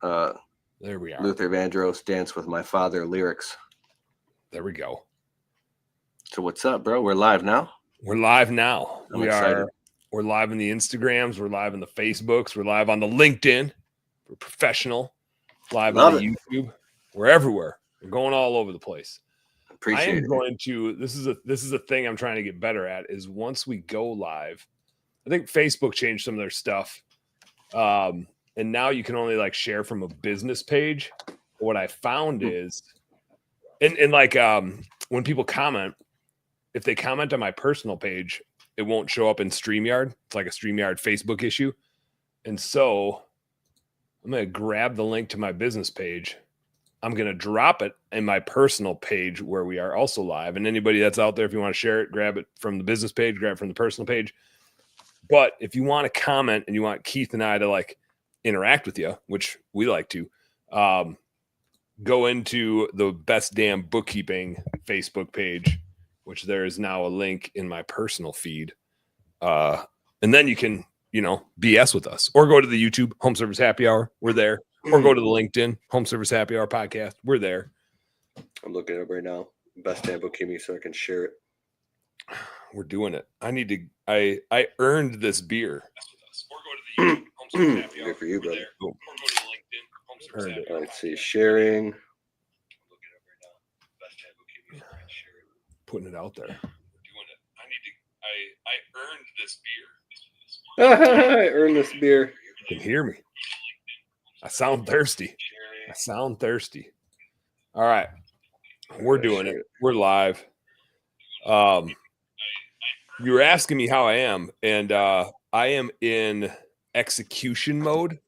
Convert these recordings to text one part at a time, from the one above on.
There we are. Luther Vandross, Dance with My Father lyrics. There we go. So what's up, bro? We're live now. We're live now. I'm excited. We're live on the Instagrams. We're live on the Facebooks. We're live on the LinkedIn. We're professional. Live on the YouTube. We're everywhere. We're going all over the place. Appreciate it. This is a thing I'm trying to get better at, is once we go live, I think Facebook changed some of their stuff. And now you can only like share from a business page. What I found is, and like when people comment, if they comment on my personal page, it won't show up in StreamYard. It's like a StreamYard Facebook issue. And so I'm going to grab the link to my business page. I'm going to drop it in my personal page where we are also live. And anybody that's out there, if you want to share it, grab it from the business page, grab it from the personal page. But if you want to comment and you want Keith and I to like interact with you, which we like to, go into the Best Damn Bookkeeping Facebook page, which there is now a link in my personal feed. And then you can, BS with us, or go to the YouTube Home Service Happy Hour. We're there. Or go to the LinkedIn Home Service Happy Hour podcast. We're there. I'm looking it up right now. Best Damn Bookkeeping, so I can share it. We're doing it. I earned this beer. Or go to the YouTube Home Service Happy Hour. Good for you, brother. Or go to the LinkedIn Home Service Happy Hour. Let's see, sharing. Putting it out there. We're doing it. I earned this beer. I earned this beer. You can hear me. I sound thirsty. All right. We're doing it. We're live. You were asking me how I am, and I am in execution mode,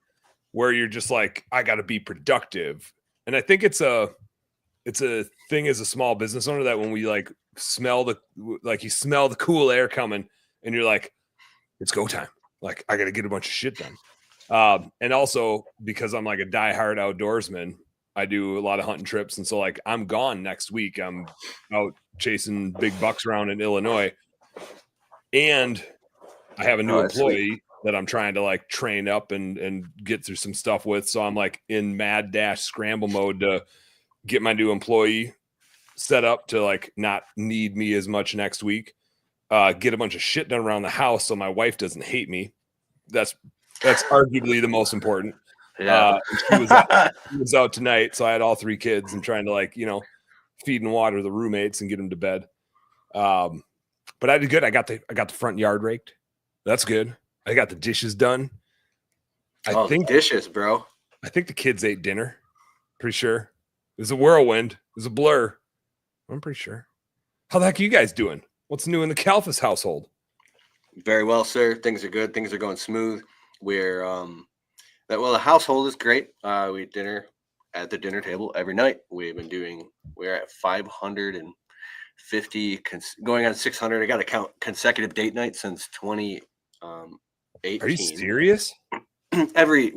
where you're just like, I got to be productive. And I think it's a thing as a small business owner that when we you smell the cool air coming, and you're like, it's go time. Like, I got to get a bunch of shit done. And also because I'm like a diehard outdoorsman, I do a lot of hunting trips. And so like, I'm gone next week. I'm out chasing big bucks around in Illinois. And I have a new employee that I'm trying to like train up and get through some stuff with. So I'm like in mad dash scramble mode to get my new employee set up to like not need me as much next week. Get a bunch of shit done around the house so my wife doesn't hate me. That's arguably the most important. Yeah. She was out tonight, so I had all three kids and trying to feed and water the roommates and get them to bed. But I did good. I got the front yard raked. That's good. I got the dishes done. I think dishes, bro. I think the kids ate dinner. Pretty sure. It was a whirlwind. It was a blur. I'm pretty sure. How the heck are you guys doing? What's new in the Kalfas household? Very well, sir. Things are good. Things are going smooth. We're the household is great. We eat dinner at the dinner table every night. We're at 550, going on 600. I got to count consecutive date nights since 2018. Are you serious? Every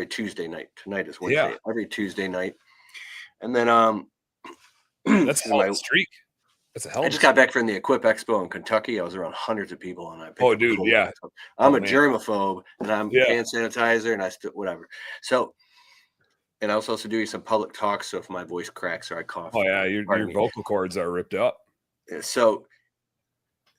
Tuesday night. Tonight is Wednesday. Yeah. Every Tuesday night. And then that's a hell of a streak. That's a hell of a I just got back from the Equip Expo in Kentucky. I was around hundreds of people, and yeah. I'm a germaphobe, and I'm hand sanitizer, and I still whatever. So, and I was also doing some public talks. So if my voice cracks or I cough, oh yeah, your vocal cords are ripped up. So,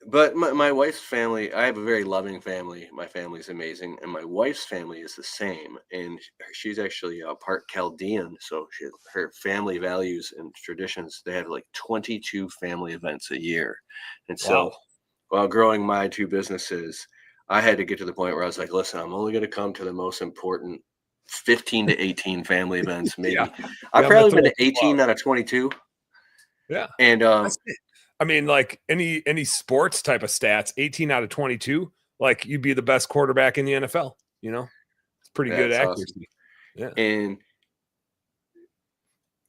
but my wife's family, I have a very loving family. My family's amazing, and my wife's family is the same. And she's actually part Chaldean, so her family values and traditions. They have like 22 family events a year, and so while growing my two businesses, I had to get to the point where I was like, listen, I'm only going to come to the most important 15 to 18 family events. Maybe I've probably been to 18 out of 22. Yeah, and I mean, like any sports type of stats, 18 out of 22, like you'd be the best quarterback in the NFL. It's pretty good accuracy. Awesome. Yeah. And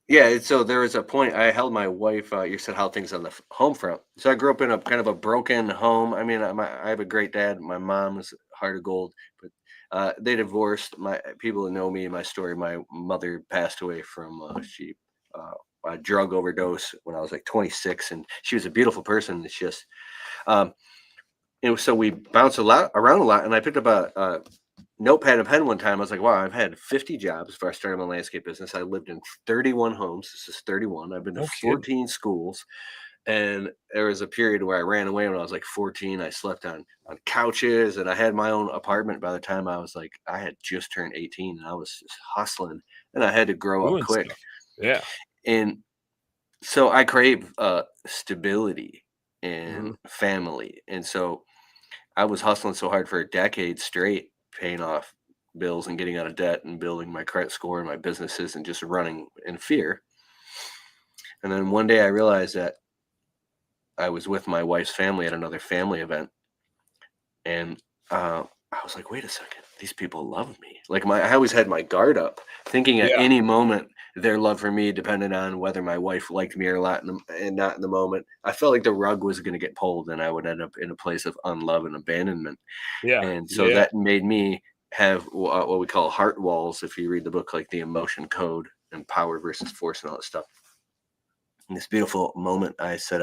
yeah, so there was a point I held my wife. You said how things on the home front. So I grew up in a kind of a broken home. I mean, I have a great dad. My mom was heart of gold, but they divorced. My people who know me and my story. My mother passed away from a drug overdose when I was like 26, and she was a beautiful person. It's just, so we bounced around a lot, and I picked up notepad and pen one time. I was like, wow, I've had 50 jobs before I started my landscape business. I lived in 31 homes. This is 31. I've been to No kidding. 14 schools. And there was a period where I ran away when I was like 14. I slept on couches, and I had my own apartment by the time I had just turned 18, and I was just hustling, and I had to grow up Doing quick. stuff. Yeah. And so I crave stability and Mhm. family. And so I was hustling so hard for a decade straight, paying off bills and getting out of debt and building my credit score and my businesses and just running in fear. And then one day I realized that I was with my wife's family at another family event, and I was like, wait a second, these people love me. Like I always had my guard up, thinking at Yeah. any moment their love for me depended on whether my wife liked me or not, and not in the moment. I felt like the rug was going to get pulled, and I would end up in a place of unlove and abandonment. Yeah. And so Yeah. that made me have what we call heart walls. If you read the book, like the emotion code and power versus force and all that stuff. In this beautiful moment, I said,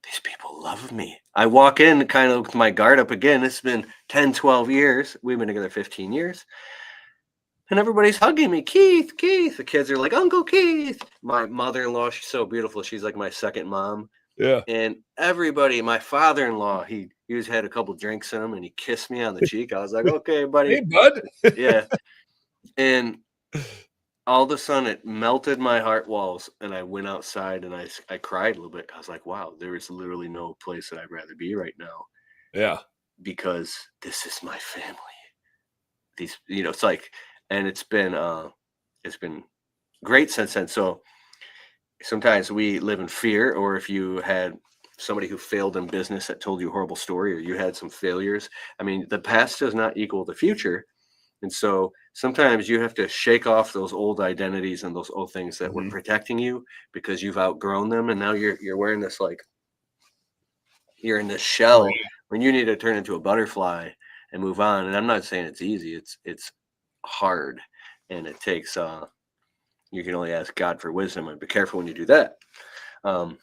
these people love me. I walk in kind of with my guard up again. It's been 10, 12 years. We've been together 15 years. And everybody's hugging me. Keith, Keith. The kids are like, Uncle Keith. My mother-in-law, she's so beautiful. She's like my second mom. Yeah. And everybody, my father-in-law, he was had a couple drinks in him, and he kissed me on the cheek. I was like, okay, Hey, buddy. bud. Yeah. And all of a sudden it melted my heart walls, and I went outside, and I cried a little bit. I was like, wow, there is literally no place that I'd rather be right now, Yeah. because this is my family. These, it's like, and it's been great since then. So sometimes we live in fear, or if you had somebody who failed in business that told you a horrible story, or you had some failures, I mean, the past does not equal the future. And so sometimes you have to shake off those old identities and those old things that were Mhm. protecting you, because you've outgrown them, and now you're wearing this, like, you're in this Oh, shell yeah. when you need to turn into a butterfly and move on. And I'm not saying it's easy. It's hard, and it takes you can only ask God for wisdom, and be careful when you do that. Um,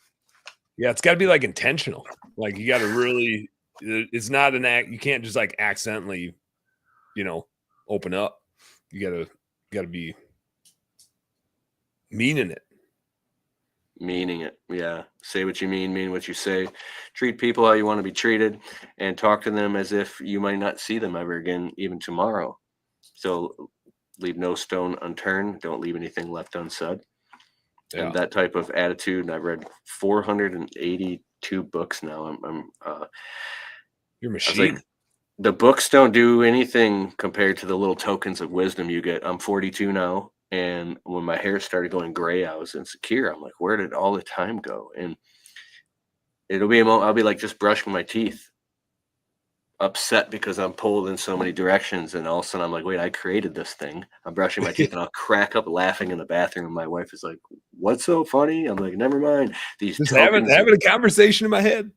Yeah, it's gotta be, like, intentional. Like, you gotta really it's not an act you can't just, like, accidentally, you know, open up. You gotta be meaning it. Meaning it. Yeah. Say what you mean what you say. Treat people how you want to be treated, and talk to them as if you might not see them ever again, even tomorrow. So leave no stone unturned. Don't leave anything left unsaid. And Yeah. that type of attitude. And I've read 482 books now. You're a I was like, machine. the books don't do anything compared to the little tokens of wisdom you get. I'm 42 now. And when my hair started going gray, I was insecure. I'm like, where did all the time go? And it'll be a moment I'll be like just brushing my teeth, upset because I'm pulled in so many directions. And all of a sudden I'm like, wait, I created this thing. I'm brushing my teeth, and I'll crack up laughing in the bathroom. And my wife is like, what's so funny? I'm like, never mind. These Just having tokens of having a conversation in my head.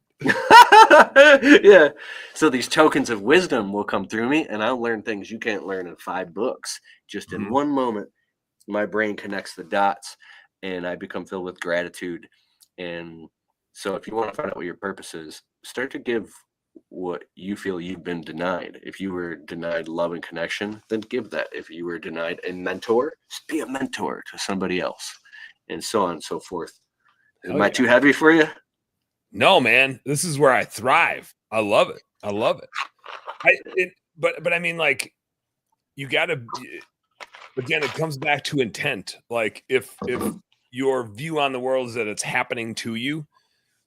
yeah. So these tokens of wisdom will come through me, and I'll learn things you can't learn in 5 books. Just in Mhm. one moment, my brain connects the dots, and I become filled with gratitude. And so if you want to find out what your purpose is, start to give what you feel you've been denied. If you were denied love and connection, then give that. If you were denied a mentor, just be a mentor to somebody else, and so on and so forth. Am Hell I yeah. too heavy for you? No, man. This is where I thrive. I love it. I love it. But I mean, like, you gotta again, it comes back to intent. Like, if your view on the world is that it's happening to you,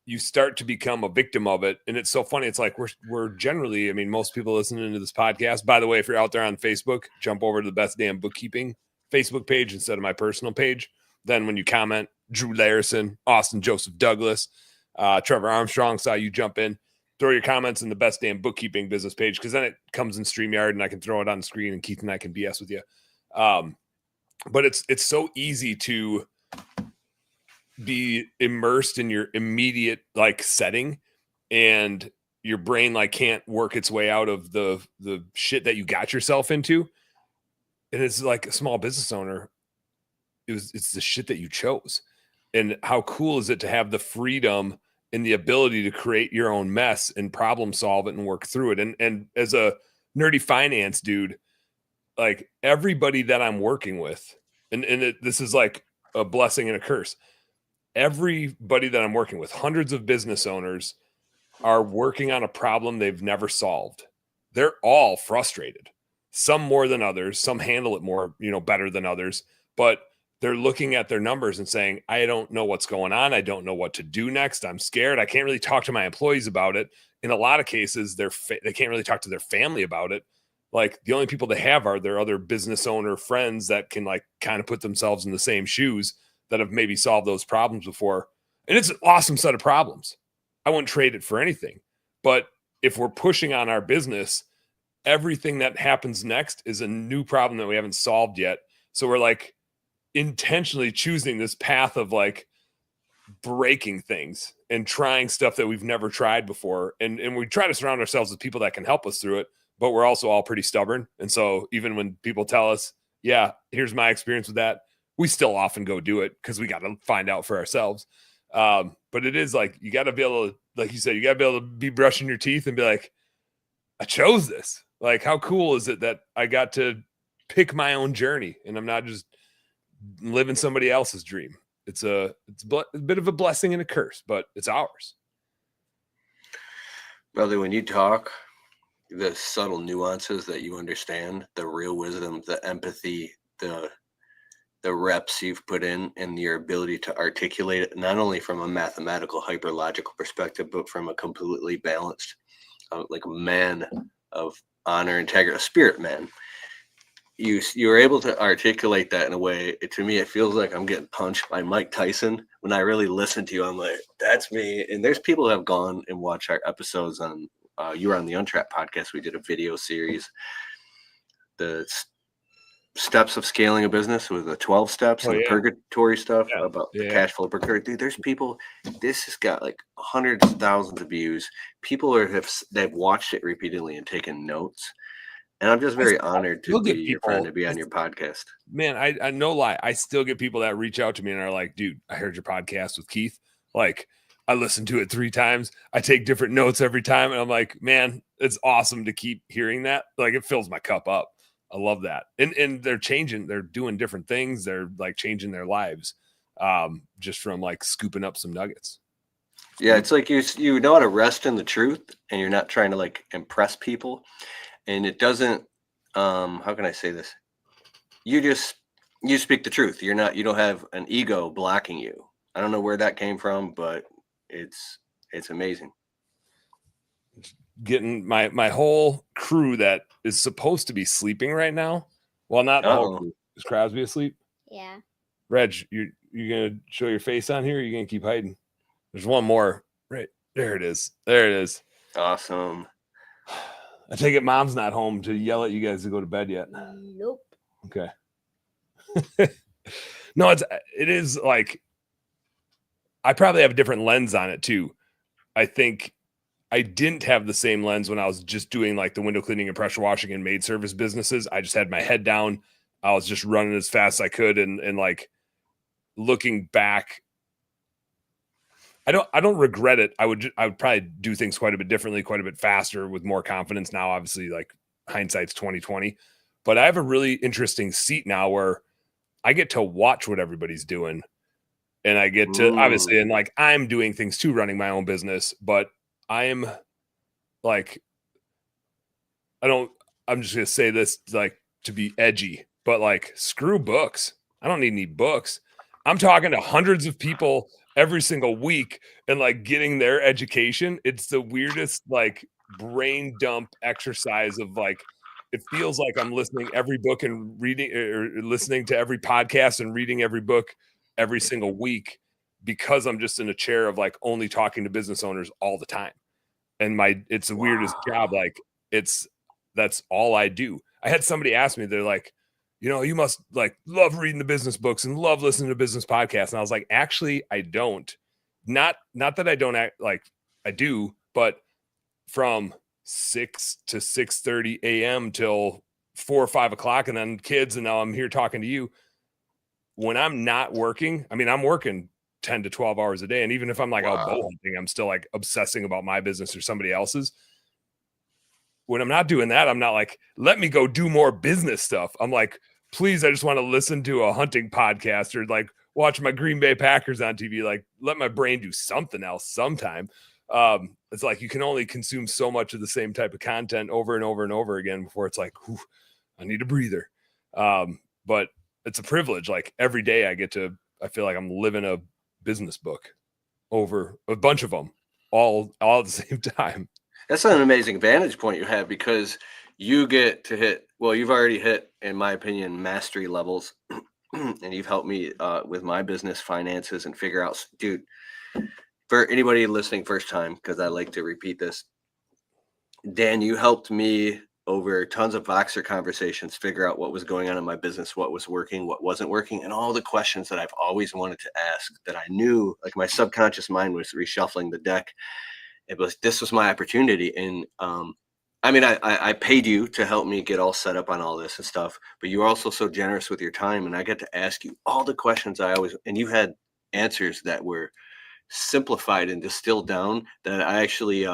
you start to become a victim of it. And it's so funny. It's like we're generally, I mean, most people listening to this podcast, by the way, if you're out there on Facebook, jump over to the Best Damn Bookkeeping Facebook page instead of my personal page. Then when you comment, Drew Larison, Austin Joseph Douglas, Trevor Armstrong, saw you jump in, throw your comments in the Best Damn Bookkeeping business page, because then it comes in StreamYard and I can throw it on the screen and Keith and I can BS with you. But it's so easy to be immersed in your immediate like setting, and your brain like can't work its way out of the shit that you got yourself into. And it's like a small business owner, it's the shit that you chose. And how cool is it to have the freedom and the ability to create your own mess and problem solve it and work through it. And as a nerdy finance dude, like everybody that I'm working with, this is like a blessing and a curse. Everybody that I'm working with, hundreds of business owners, are working on a problem they've never solved. They're all frustrated, some more than others. Some handle it more, better than others, but they're looking at their numbers and saying, I don't know what's going on. I don't know what to do next. I'm scared. I can't really talk to my employees about it. In a lot of cases, they can't really talk to their family about it. Like the only people they have are their other business owner friends that can like kind of put themselves in the same shoes, that have maybe solved those problems before. And it's an awesome set of problems. I wouldn't trade it for anything. But if we're pushing on our business, everything that happens next is a new problem that we haven't solved yet. So we're like intentionally choosing this path of like breaking things and trying stuff that we've never tried before. And we try to surround ourselves with people that can help us through it, but we're also all pretty stubborn. And so even when people tell us, yeah, here's my experience with that, we still often go do it because we got to find out for ourselves. But it is like, you got to be able to, like you said, you got to be able to be brushing your teeth and be like, I chose this. Like, how cool is it that I got to pick my own journey and I'm not just living somebody else's dream? It's a bit of a blessing and a curse, but it's ours. Brother, when you talk, the subtle nuances that you understand, the real wisdom, the empathy, the reps you've put in, and your ability to articulate it, not only from a mathematical, hyperlogical perspective, but from a completely balanced, like a man of honor, integrity, a spirit man. You were able to articulate that in a way. To me, it feels like I'm getting punched by Mike Tyson. When I really listen to you, I'm like, that's me. And there's people who have gone and watched our episodes on, you were on the Untrapped podcast. We did a video series, the steps of scaling a business with the 12 steps and the purgatory stuff about the cash flow purgatory. Dude, there's people, this has got like hundreds of thousands of views. People they've watched it repeatedly and taken notes. And I'm just very honored to be your friend, to be on your podcast. Man, I no lie, I still get people that reach out to me and are like, dude, I heard your podcast with Keith. Like, I listened to it 3 times. I take different notes every time. And I'm like, man, it's awesome to keep hearing that. Like, it fills my cup up. I love that. And they're changing, they're doing different things. They're like changing their lives just from like scooping up some nuggets. Yeah, it's like you know how to rest in the truth, and you're not trying to like impress people. And it doesn't, how can I say this? You speak the truth. You don't have an ego blocking you. I don't know where that came from, but it's amazing. Getting my whole crew that is supposed to be sleeping right now. Well, not the whole crew. Is Crosby asleep? Yeah. Reg, you gonna show your face on here? Or you gonna keep hiding? There's one more. Right there. It is. There it is. Awesome. I take it Mom's not home to yell at you guys to go to bed yet. Nope. Okay. No, it is like, I probably have a different lens on it too. I think I didn't have the same lens when I was just doing like the window cleaning and pressure washing and maid service businesses. I just had my head down. I was just running as fast as I could. And like looking back, I don't regret it. I would probably do things quite a bit differently, quite a bit faster, with more confidence now. Obviously, like hindsight's 2020, but I have a really interesting seat now where I get to watch what everybody's doing, and I get to obviously, and like I'm doing things too, running my own business, but I'm like, I'm just gonna say this like to be edgy, but like screw books. I don't need any books. I'm talking to hundreds of people every single week and like getting their education. It's the weirdest like brain dump exercise of like, it feels like I'm listening every book and reading or listening to every podcast and reading every book every single week, because I'm just in a chair of like only talking to business owners all the time. And it's the weirdest job. Like that's all I do. I had somebody ask me, they're like, you must like love reading the business books and love listening to business podcasts. And I was like, actually, I don't. Not that I don't act like I do, but from 6 to 6:30 a.m. till 4 or 5 o'clock, and then kids, and now I'm here talking to you. When I'm not working, I mean, I'm working 10 to 12 hours a day. And even if I'm like out bow hunting, I'm still like obsessing about my business or somebody else's. when I'm not doing that, I'm not like, let me go do more business stuff. I'm like, please, I just want to listen to a hunting podcast or like watch my Green Bay Packers on TV. Like, let my brain do something else sometime. It's like you can only consume so much of the same type of content over and over and over again before it's like, I need a breather. But it's a privilege. Like every day I feel like I'm living a business book over a bunch of them all at the same time. That's an amazing vantage point you have, because you get to hit, well, you've already hit, in my opinion, mastery levels. And you've helped me with my business finances and figure out, dude, for anybody listening first time, because I like to repeat this, Dan, you helped me over tons of Voxer conversations figure out what was going on in my business, what was working, what wasn't working, and all the questions that I've always wanted to ask that I knew, like my subconscious mind was reshuffling the deck. This was my opportunity. And I mean, I paid you to help me get all set up on all this and stuff, but you were also so generous with your time, and I got to ask you all the questions and you had answers that were simplified and distilled down that I actually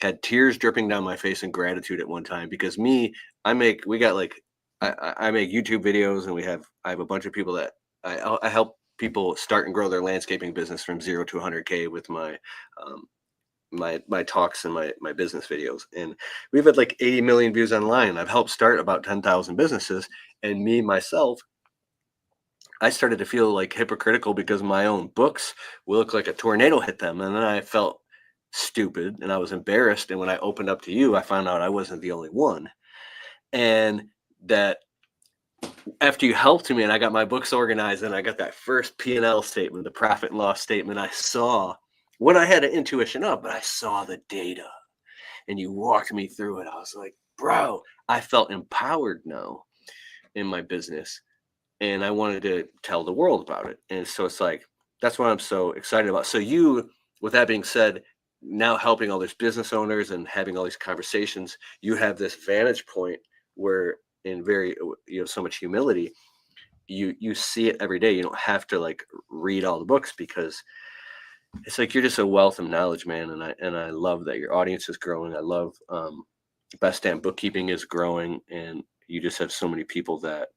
had tears dripping down my face in gratitude at one time, because I make YouTube videos, and I have a bunch of people that I help people start and grow their landscaping business from 0 to 100K with my my talks and my business videos. And we've had like 80 million views online. I've helped start about 10,000 businesses, and myself, I started to feel like hypocritical because my own books will look like a tornado hit them. And then I felt stupid and I was embarrassed. And when I opened up to you, I found out I wasn't the only one. And that after you helped me and I got my books organized and I got that first P&L statement, the profit and loss statement, I saw what I had an intuition of, but I saw the data and you walked me through it. I was like, bro, I felt empowered now in my business, and I wanted to tell the world about it. And so it's like, that's what I'm so excited about. So you, with that being said, now helping all these business owners and having all these conversations, you have this vantage point where so much humility, you see it every day. You don't have to like read all the books, because it's like you're just a wealth of knowledge, man. And I love that your audience is growing. I love Best Damn Bookkeeping is growing, and you just have so many people that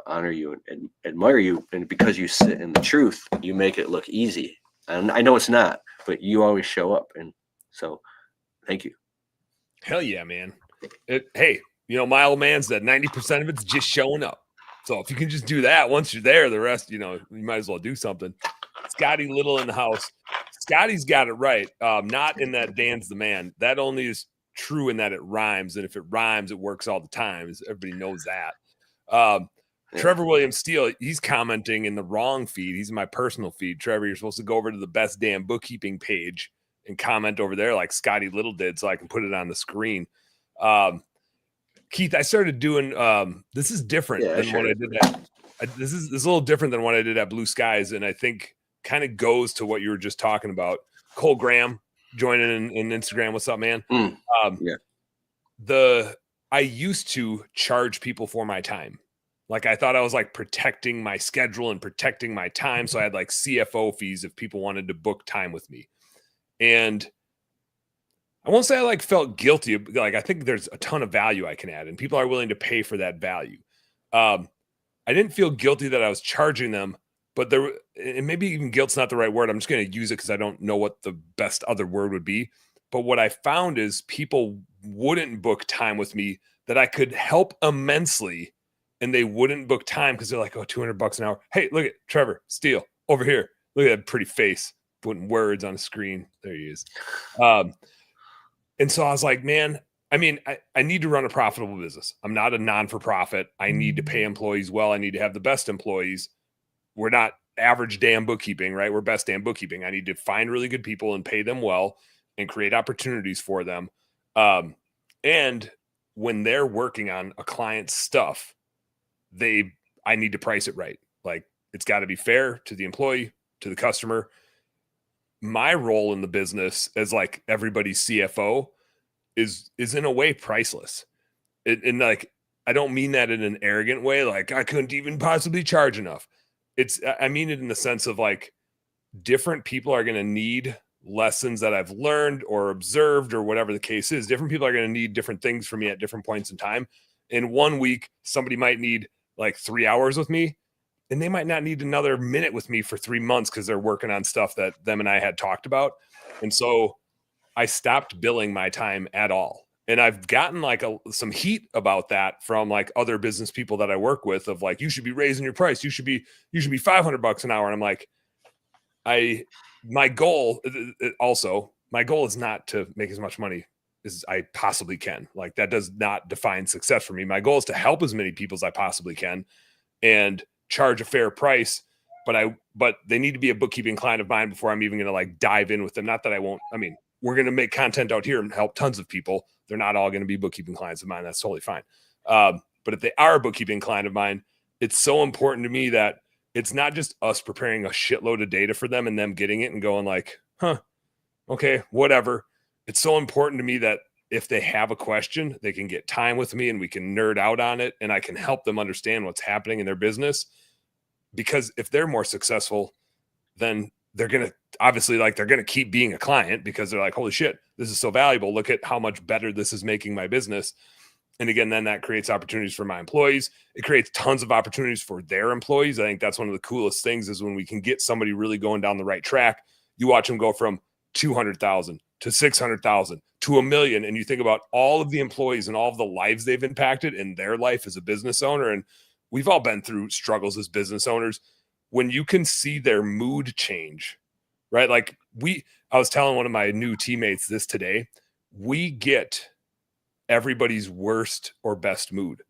honor you and admire you. And because you sit in the truth, you make it look easy. And I know it's not, but you always show up. And so thank you. Hell yeah, man. Hey, my old man said 90% of it's just showing up. So if you can just do that, once you're there, the rest, you might as well do something. Scotty Little in the house. Scotty's got it right. Not in that Dan's the man. That only is true in that it rhymes. And if it rhymes, it works all the time. Everybody knows that. Trevor William Steele, he's commenting in the wrong feed. He's in my personal feed. Trevor, you're supposed to go over to the Best Damn Bookkeeping page and comment over there like Scotty Little did, so I can put it on the screen. Keith, I started doing this is different than what I did. This is a little different than what I did at Blue Skies, and I think kind of goes to what you were just talking about. Cole Graham joining in Instagram. What's up, man? I used to charge people for my time. Like I thought I was like protecting my schedule and protecting my time. So I had like CFO fees if people wanted to book time with me. And I won't say I like felt guilty. Like I think there's a ton of value I can add, and people are willing to pay for that value. I didn't feel guilty that I was charging them, but and maybe even guilt's not the right word. I'm just going to use it because I don't know what the best other word would be. But what I found is people wouldn't book time with me that I could help immensely, and they wouldn't book time because they're like, oh, $200 an hour. Hey, look at Trevor Steele over here. Look at that pretty face, putting words on a screen. There he is. And so I was like, man, I mean, I need to run a profitable business. I'm not a non-for-profit. I need to pay employees well. I need to have the best employees. We're not average damn bookkeeping, right? We're Best Damn Bookkeeping. I need to find really good people and pay them well and create opportunities for them. And when they're working on a client's stuff, I need to price it right. Like it's got to be fair to the employee, to the customer. My role in the business as like everybody's CFO is in a way priceless. And like, I don't mean that in an arrogant way. Like I couldn't even possibly charge enough. I mean it in the sense of like different people are going to need lessons that I've learned or observed or whatever the case is. Different people are going to need different things from me at different points in time. In 1 week, somebody might need like 3 hours with me, and they might not need another minute with me for 3 months because they're working on stuff that them and I had talked about. And so I stopped billing my time at all. And I've gotten like some heat about that from like other business people that I work with of like, you should be raising your price. You should be $500 an hour. And I'm like, my goal is not to make as much money as I possibly can. Like that does not define success for me. My goal is to help as many people as I possibly can and charge a fair price. But they need to be a bookkeeping client of mine before I'm even going to like dive in with them. Not that I won't, I mean, we're going to make content out here and help tons of people. They're not all going to be bookkeeping clients of mine. That's totally fine. But if they are a bookkeeping client of mine, it's so important to me that it's not just us preparing a shitload of data for them and them getting it and going like, okay, whatever. It's so important to me that if they have a question, they can get time with me and we can nerd out on it and I can help them understand what's happening in their business. Because if they're more successful, then they're going to obviously like they're going to keep being a client because they're like, holy shit, this is so valuable. Look at how much better this is making my business. And again, then that creates opportunities for my employees. It creates tons of opportunities for their employees. I think that's one of the coolest things is when we can get somebody really going down the right track. You watch them go from 200,000 to 600,000 to $1 million. And you think about all of the employees and all of the lives they've impacted in their life as a business owner. And we've all been through struggles as business owners. When you can see their mood change, right? Like I was telling one of my new teammates this today, we get everybody's worst or best mood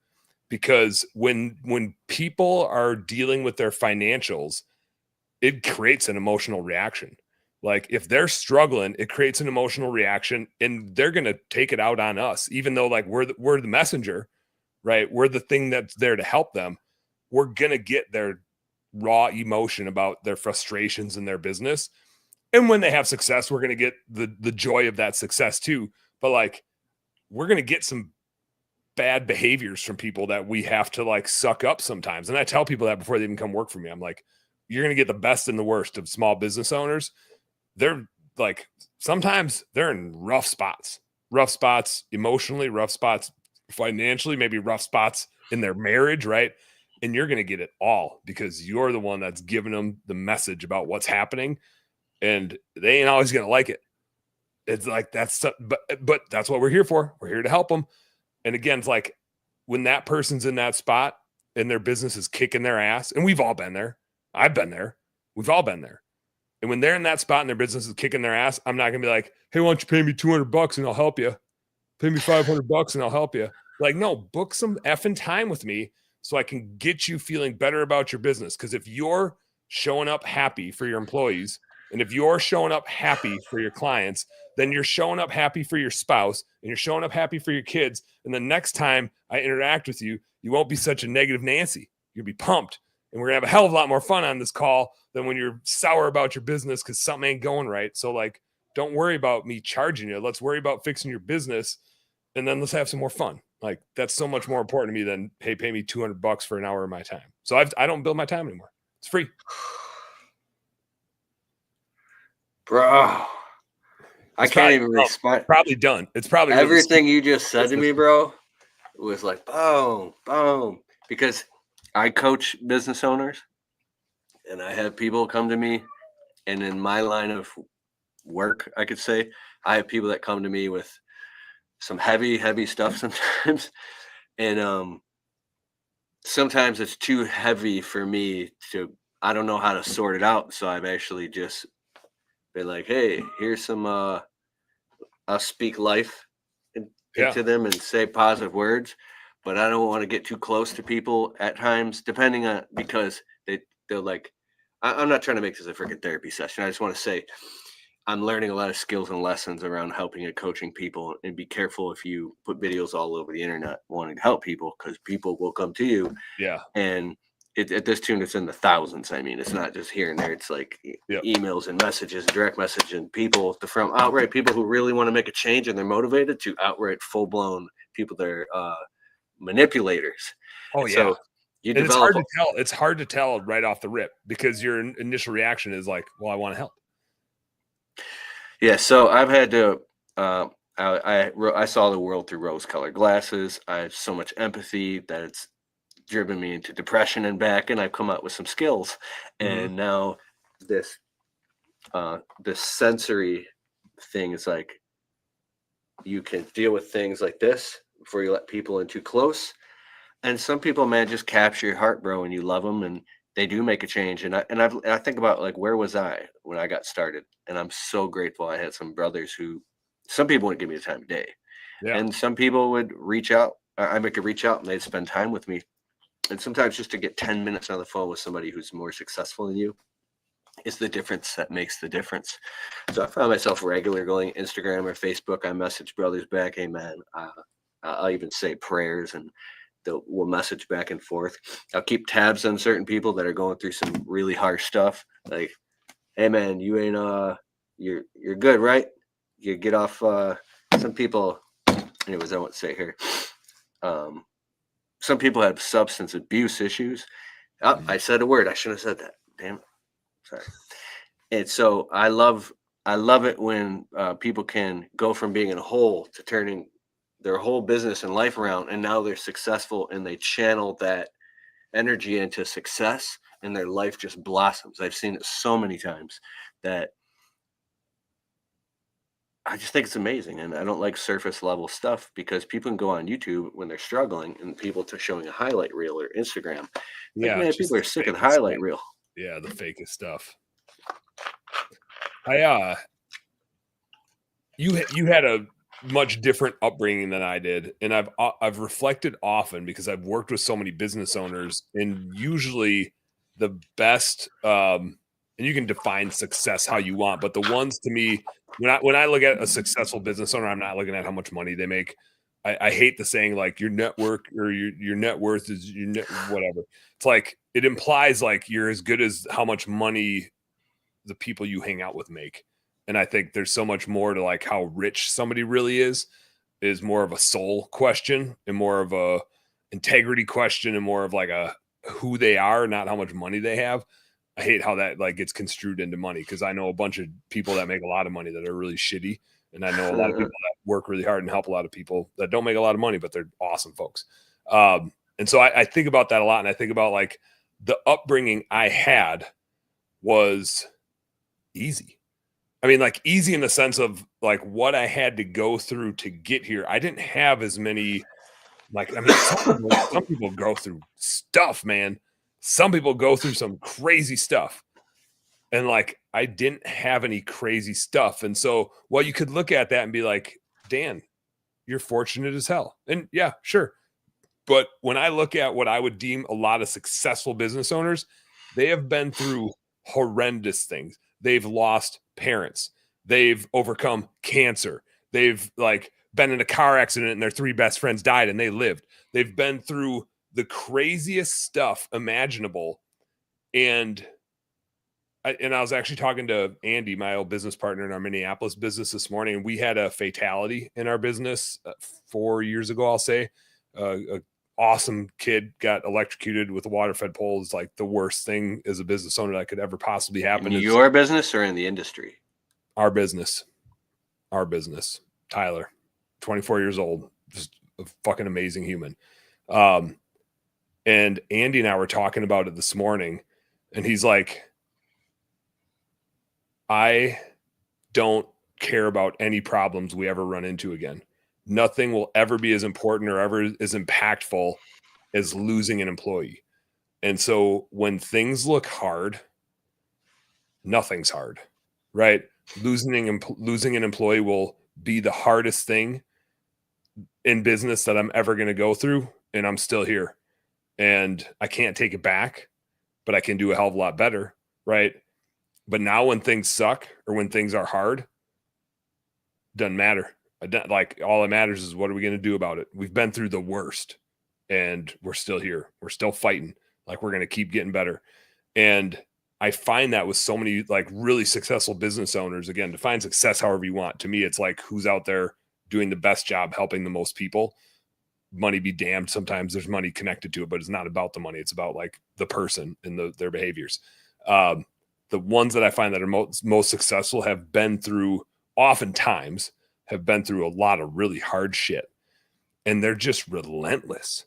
because when people are dealing with their financials, it creates an emotional reaction. Like if they're struggling, it creates an emotional reaction and they're going to take it out on us, even though like we're the messenger, right? We're the thing that's there to help them. We're going to get their raw emotion about their frustrations in their business. And when they have success, we're going to get the joy of that success too. But like, we're going to get some bad behaviors from people that we have to like suck up sometimes. And I tell people that before they even come work for me. I'm like, you're going to get the best and the worst of small business owners. They're like, sometimes they're in rough spots emotionally, rough spots financially, maybe rough spots in their marriage, right? And you're going to get it all because you're the one that's giving them the message about what's happening and they ain't always going to like it. It's like, but that's what we're here for. We're here to help them. And again, it's like when that person's in that spot and their business is kicking their ass, and we've all been there. I've been there. We've all been there. And when they're in that spot and their business is kicking their ass, I'm not going to be like, hey, why don't you pay me $200 and I'll help you? Pay me $500 and I'll help you. Like, no, book some effing time with me so I can get you feeling better about your business. Because if you're showing up happy for your employees, and if you're showing up happy for your clients, then you're showing up happy for your spouse and you're showing up happy for your kids. And the next time I interact with you, you won't be such a negative Nancy. You'll be pumped. And we're going to have a hell of a lot more fun on this call than when you're sour about your business because something ain't going right. So like, don't worry about me charging you. Let's worry about fixing your business. And then let's have some more fun. Like that's so much more important to me than, hey, pay me $200 for an hour of my time. So I don't bill my time anymore. It's free. Bro, I can't even respond. Probably done. It's probably everything you just said to me, bro, was like boom, boom. Because I coach business owners and I have people come to me, and in my line of work, I could say, I have people that come to me with some heavy stuff sometimes. And sometimes it's too heavy for me I don't know how to sort it out. So I've actually just been like, hey, here's some, I'll speak life into them and say positive words, but I don't want to get too close to people at times, depending on, because they're like, I'm not trying to make this a freaking therapy session. I just want to say I'm learning a lot of skills and lessons around helping and coaching people, and be careful if you put videos all over the internet wanting to help people, because people will come to you. Yeah. And at this tune, it's in the thousands. I mean, it's not just here and there. It's like emails and messages, direct message, and people from outright people who really want to make a change and they're motivated, to outright full blown people that are manipulators. Oh yeah. So it's hard to tell. It's hard to tell right off the rip because your initial reaction is like, well, I want to help. Yeah, so I've had to. I saw the world through rose-colored glasses. I have so much empathy that it's driven me into depression and back, and I've come up with some skills. Mhm. And now this this sensory thing is like you can deal with things like this before you let people in too close. And some people, man, just capture your heart, bro, and you love them, and they do make a change. And I think about like where was I when I got started, and I'm so grateful. I had some brothers who, some people wouldn't give me the time of day, Yeah. and some people would reach out. I could reach out and they'd spend time with me, and sometimes just to get 10 minutes on the phone with somebody who's more successful than you is the difference that makes the difference. So I found myself regular going Instagram or Facebook. I message brothers back, hey man, I'll even say prayers and we'll message back and forth. I'll keep tabs on certain people that are going through some really harsh stuff. Like, hey man, you ain't you're good, right? You get off some people, anyways, I won't say here. Um some people have substance abuse issues. Oh, Mhm. I said a word. I shouldn't have said that. Damn it. Sorry. And so I love it when people can go from being in a hole to turning their whole business and life around, and now they're successful and they channel that energy into success, and their life just blossoms. I've seen it so many times that I just think it's amazing, and I don't like surface level stuff because people can go on YouTube when they're struggling, and people to showing a highlight reel or Instagram. Like, Yeah, man, just people are the sick of the fakest highlight stuff. reel. Yeah, the fakest stuff. I you had a much different upbringing than I did, and I've reflected often because I've worked with so many business owners, and usually the best and you can define success how you want, but the ones to me when I look at a successful business owner, I'm not looking at how much money they make. I hate the saying like your network or your net worth is your net whatever. It's like it implies like you're as good as how much money the people you hang out with make. And I think there's so much more to like how rich somebody really is more of a soul question and more of a integrity question and more of like a who they are, not how much money they have. I hate how that like gets construed into money because I know a bunch of people that make a lot of money that are really shitty. And I know a lot of people that work really hard and help a lot of people that don't make a lot of money, but they're awesome folks. And so I think about that a lot. And I think about like the upbringing I had was easy. I mean, like easy in the sense of like what I had to go through to get here. I didn't have as many like I mean, some people go through stuff, man. Some people go through some crazy stuff. And like I didn't have any crazy stuff. And so well, you could look at that and be like, Dan, you're fortunate as hell. And yeah, sure. But when I look at what I would deem a lot of successful business owners, they have been through horrendous things. They've lost parents. They've overcome cancer. They've like been in a car accident and their three best friends died and they lived. They've been through the craziest stuff imaginable. And I was actually talking to Andy, my old business partner in our Minneapolis business this morning, and we had a fatality in our business 4 years ago, I'll say. A awesome kid got electrocuted with a water-fed pole. Is like the worst thing as a business owner that could ever possibly happen. In Is your business or in the industry? our business, our business. Tyler, 24 years old, just a fucking amazing human. Um, and Andy and I were talking about it this morning, and he's like, I don't care about any problems we ever run into again. Nothing will ever be as important or ever as impactful as losing an employee. And so when things look hard, nothing's hard, right? Losing an employee will be the hardest thing in business that I'm ever going to go through, and I'm still here. And I can't take it back, but I can do a hell of a lot better, right? But now when things suck or when things are hard, doesn't matter. Like all that matters is what are we going to do about it? We've been through the worst and we're still here. We're still fighting. Like we're going to keep getting better. And I find that with so many like really successful business owners, again, define success however you want. To me, it's like who's out there doing the best job helping the most people. Money be damned. Sometimes there's money connected to it, but it's not about the money. It's about like the person and their behaviors. The ones that I find that are most successful have been through oftentimes have been through a lot of really hard shit, and they're just relentless.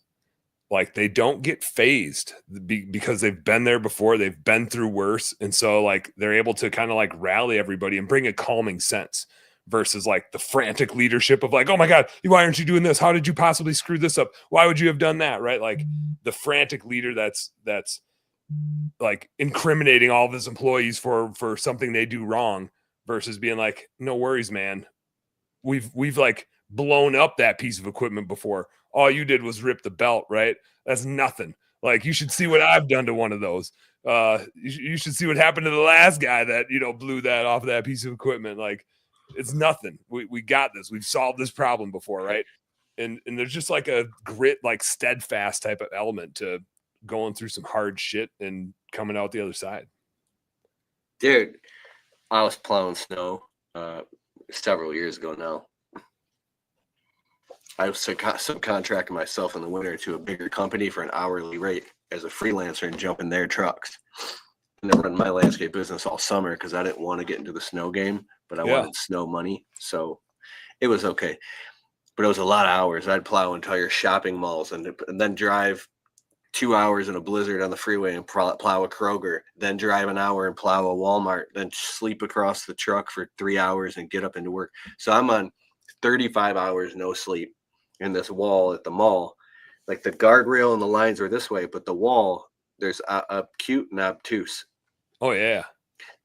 Like they don't get phased because they've been there before. They've been through worse. And so like they're able to kind of like rally everybody and bring a calming sense versus like the frantic leadership of like, oh my God, why aren't you doing this? How did you possibly screw this up? Why would you have done that? Right. Like the frantic leader that's like incriminating all of his employees for something they do wrong versus being like, no worries, man. We've like blown up that piece of equipment before. All you did was rip the belt, right? That's nothing. Like you should see what I've done to one of those. You should see what happened to the last guy that, you know, blew that off of that piece of equipment. Like it's nothing. We got this. We've solved this problem before, right? And there's just like a grit, like steadfast type of element to going through some hard shit and coming out the other side. Dude, I was plowing snow several years ago now. I was subcontracting myself in the winter to a bigger company for an hourly rate as a freelancer and jump in their trucks. And then run my landscape business all summer because I didn't want to get into the snow game, but I wanted snow money. So it was okay. But it was a lot of hours. I'd plow entire shopping malls and then drive 2 hours in a blizzard on the freeway and plow a Kroger, then drive an hour and plow a Walmart, then sleep across the truck for 3 hours and get up into work. So I'm on 35 hours, no sleep in this wall at the mall. Like the guardrail and the lines are this way, but the wall, there's acute and obtuse. Oh yeah.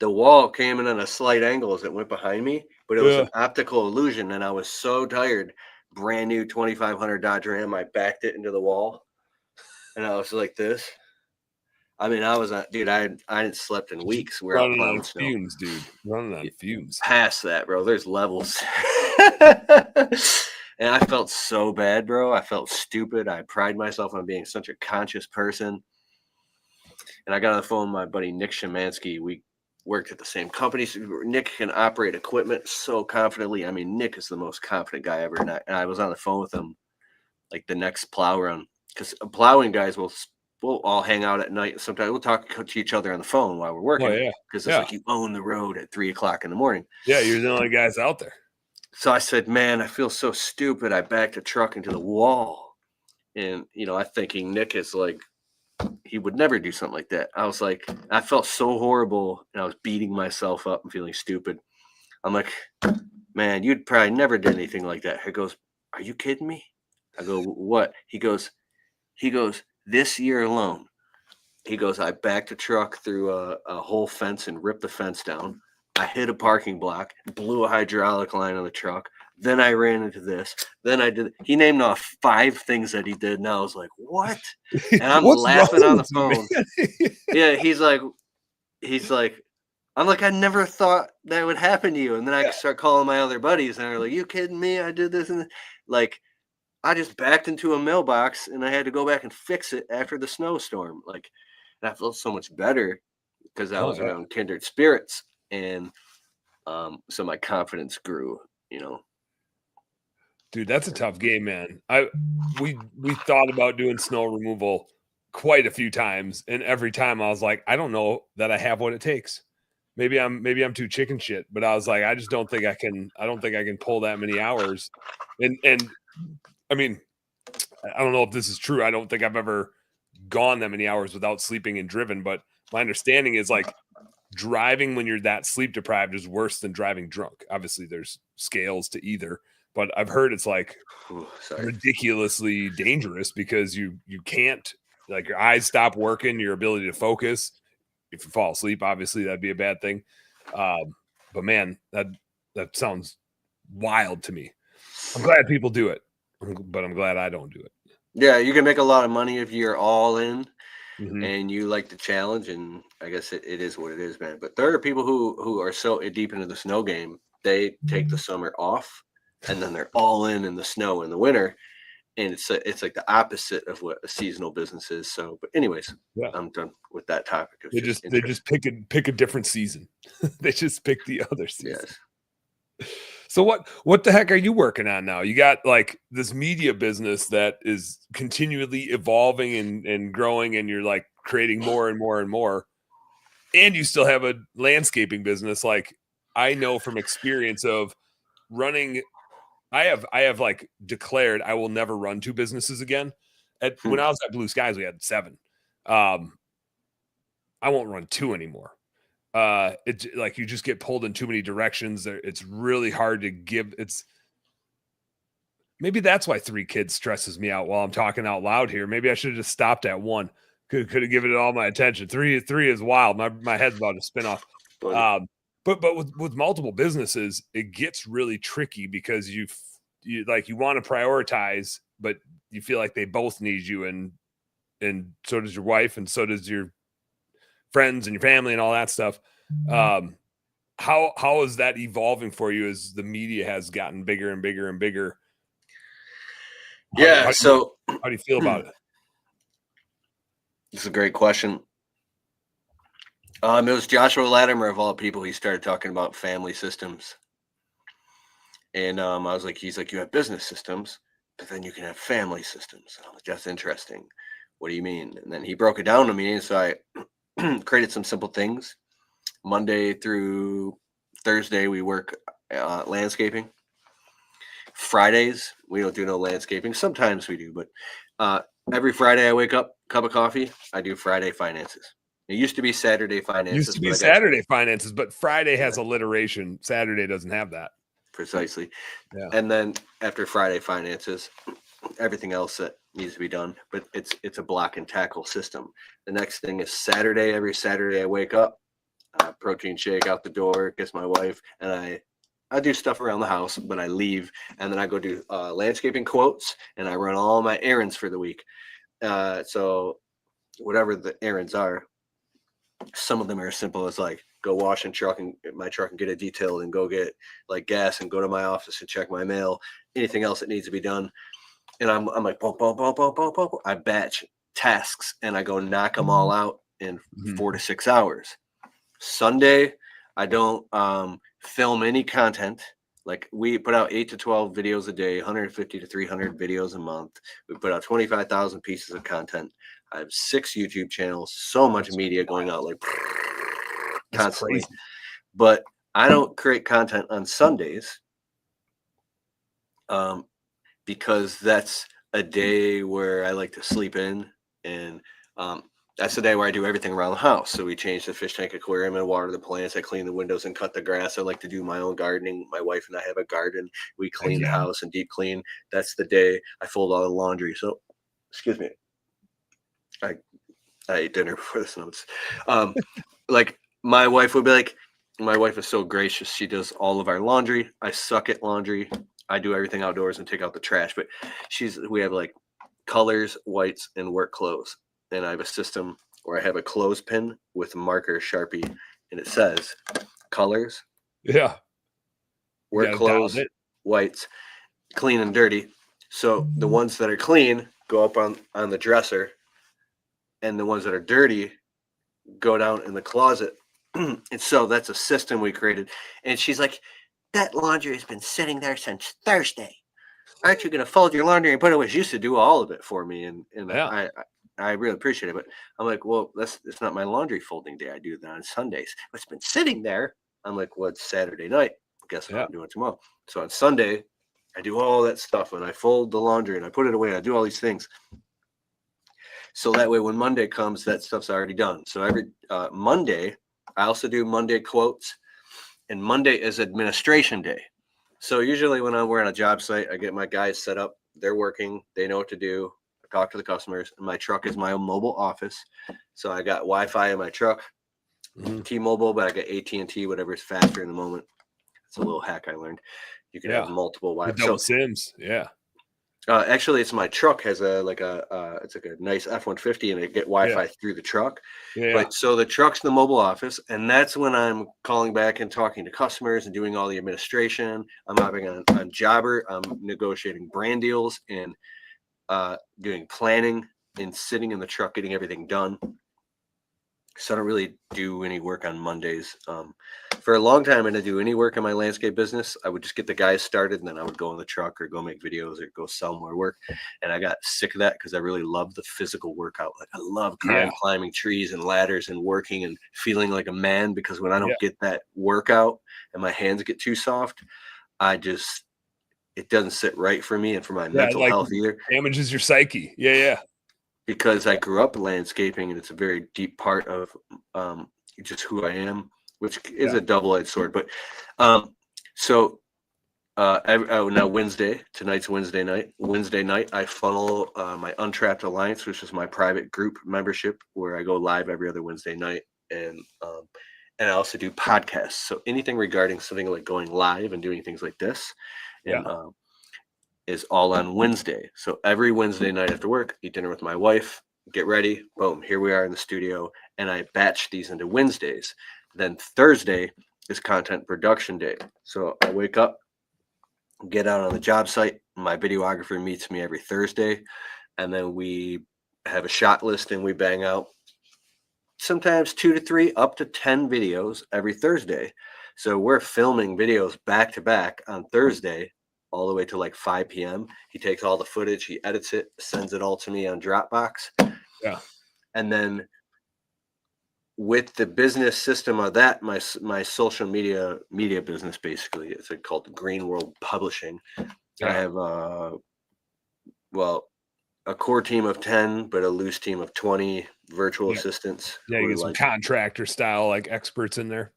The wall came in on a slight angle as it went behind me, but it was an optical illusion. And I was so tired. Brand new 2500 Dodge Ram. I backed it into the wall. And I was like this. I mean, I was dude. I hadn't slept in weeks. We're running on fumes, dude. Running on fumes. Past that, bro. There's levels. And I felt so bad, bro. I felt stupid. I pride myself on being such a conscious person. And I got on the phone with my buddy Nick Shemansky. We worked at the same company. So Nick can operate equipment so confidently. I mean, Nick is the most confident guy ever. And I was on the phone with him like the next plow run. Because plowing guys we'll all hang out at night. Sometimes we'll talk to each other on the phone while we're working. Because it's like you own the road at 3 o'clock in the morning. Yeah, you're the only guys out there. So I said, man, I feel so stupid. I backed the truck into the wall. And, you know, I'm thinking Nick is like, he would never do something like that. I was like, I felt so horrible. And I was beating myself up and feeling stupid. I'm like, man, you'd probably never did anything like that. He goes, are you kidding me? I go, what? He goes, this year alone, he goes, I backed a truck through a whole fence and ripped the fence down. I hit a parking block, blew a hydraulic line on the truck. Then I ran into this. Then I did. He named off 5 things that he did. And I was like, what? And I'm laughing on the phone. Yeah, he's like, I'm like, I never thought that would happen to you. And then I start calling my other buddies and they're like, you kidding me? I did this. And like, I just backed into a mailbox and I had to go back and fix it after the snowstorm. Like, and I felt so much better because I was around kindred spirits. And so my confidence grew, you know. Dude, that's a tough game, man. We thought about doing snow removal quite a few times, and every time I was like, I don't know that I have what it takes. Maybe I'm too chicken shit, but I was like, I just don't think I can pull that many hours. And I mean, I don't know if this is true. I don't think I've ever gone that many hours without sleeping and driven, but my understanding is like driving when you're that sleep deprived is worse than driving drunk. Obviously there's scales to either, but I've heard it's like ridiculously dangerous because you can't, like, your eyes stop working, your ability to focus. If you fall asleep, obviously that'd be a bad thing. But man, that sounds wild to me. I'm glad people do it, but I'm glad I don't do it. Yeah, you can make a lot of money if you're all in. And you like the challenge, and I guess it is what it is, man. But there are people who are so deep into the snow game, they take the summer off, and then they're all in the snow in the winter, and it's like the opposite of what a seasonal business is. So, but anyways, I'm done with that topic. They just pick a different season. They just pick the other season. Yes. So what the heck are you working on now? You got like this media business that is continually evolving and growing, and you're like creating more and more and more. And you still have a landscaping business. Like, I know from experience of running. I have like declared I will never run 2 businesses again. When I was at Blue Skies, we had 7. I won't run 2 anymore. It's like you just get pulled in too many directions. It's really hard to give. Maybe that's why 3 kids stresses me out while I'm talking out loud here. Maybe I should have just stopped at 1. Could have given it all my attention. 3 is wild. My head's about to spin off. But with multiple businesses, it gets really tricky because you want to prioritize, but you feel like they both need you, and so does your wife, and so does your friends and your family and all that stuff. How is that evolving for you as the media has gotten bigger and bigger and bigger? How do you feel about it? It's a great question. It was Joshua Latimer of all people. He started talking about family systems, and I was like, he's like, you have business systems, but then you can have family systems. And I'm like, that's interesting. What do you mean? And then he broke it down to me, and so I created some simple things. Monday through Thursday, we work landscaping. Fridays, we don't do no landscaping. Sometimes we do, but every Friday I wake up, cup of coffee, I do Friday finances. It used to be Saturday finances. But Friday has alliteration. Saturday doesn't have that. Precisely. Yeah. And then after Friday finances, everything else that needs to be done, but it's a block and tackle system. The next thing is Saturday. Every Saturday I wake up, protein shake out the door, gets my wife, and I do stuff around the house, but I leave, and then I go do landscaping quotes, and I run all my errands for the week. So whatever the errands are, some of them are as simple as like go wash my truck and get it detailed, and go get like gas and go to my office and check my mail, anything else that needs to be done. And I'm like, boom, boom, boom, boom, boom, boom. I batch tasks and I go knock them all out in 4 to 6 hours. Sunday, I don't film any content. Like we put out 8 to 12 videos a day, 150 to 300 videos a month. We put out 25,000 pieces of content. I have 6 YouTube channels, so much media going out like constantly. But I don't create content on Sundays because that's a day where I like to sleep in, and that's the day where I do everything around the house. So we change the fish tank aquarium and water the plants. I clean the windows and cut the grass. I like to do my own gardening. My wife and I have a garden. We clean the house and deep clean. That's the day I fold all the laundry. So, excuse me. I ate dinner before this notes. Like my wife would be like, my wife is so gracious. She does all of our laundry. I suck at laundry. I do everything outdoors and take out the trash. But we have like colors, whites, and work clothes. And I have a system where I have a clothespin with marker Sharpie, and it says colors, work clothes, whites, clean and dirty. So the ones that are clean go up on the dresser, and the ones that are dirty go down in the closet. And so that's a system we created. And she's like, that laundry has been sitting there since Thursday. Aren't you going to fold your laundry and put it away? She used to do all of it for me. And I really appreciate it. But I'm like, well, it's not my laundry folding day. I do that on Sundays. But it's been sitting there. I'm like, well, it's Saturday night. Guess what I'm doing tomorrow? So on Sunday, I do all that stuff, and I fold the laundry and I put it away. And I do all these things. So that way, when Monday comes, that stuff's already done. So every Monday, I also do Monday quotes, and Monday is administration day. So usually when we're on a job site, I get my guys set up. They're working. They know what to do. I talk to the customers. And my truck is my mobile office. So I got Wi-Fi in my truck, T-Mobile, but I got AT&T, whatever is faster in the moment. It's a little hack I learned. You can have multiple Wi-Fi. Double SIMs, actually, it's my truck has it's like a nice F-150, and I get Wi-Fi through the truck. But so the truck's in the mobile office, and that's when I'm calling back and talking to customers and doing all the administration. I'm hopping on Jobber. I'm negotiating brand deals and doing planning and sitting in the truck getting everything done. So I don't really do any work on Mondays. For a long time, I didn't do any work in my landscape business. I would just get the guys started, and then I would go in the truck or go make videos or go sell more work. And I got sick of that because I really love the physical workout. Like I love climbing trees and ladders and working and feeling like a man, because when I don't get that workout and my hands get too soft, it doesn't sit right for me and for my Yeah, mental like health either, damages your psyche. Yeah, yeah. because I grew up in landscaping and it's a very deep part of just who I am, which is Yeah. a double-edged sword. But so now tonight's Wednesday night. Wednesday night, I funnel my Untrapped Alliance, which is my private group membership where I go live every other Wednesday night, and I also do podcasts. So anything regarding something like going live and doing things like this, and Yeah. is all on Wednesday. So every Wednesday night after work, eat dinner with my wife, get ready, boom, here we are in the studio, and I batch these into Wednesdays. Then Thursday is content production day. So I wake up, get out on the job site. My videographer meets me every Thursday, and then we have a shot list and we bang out sometimes 2 to 3, up to 10 videos every Thursday. So we're filming videos back to back on Thursday all the way to like 5 p.m. He takes all the footage, he edits it, sends it all to me on Dropbox. Yeah. And then with the business system of that, my social media business, basically, it's called Green World Publishing. Yeah. I have a core team of 10, but a loose team of 20 virtual assistants. Yeah, you get some contractor style like experts in there.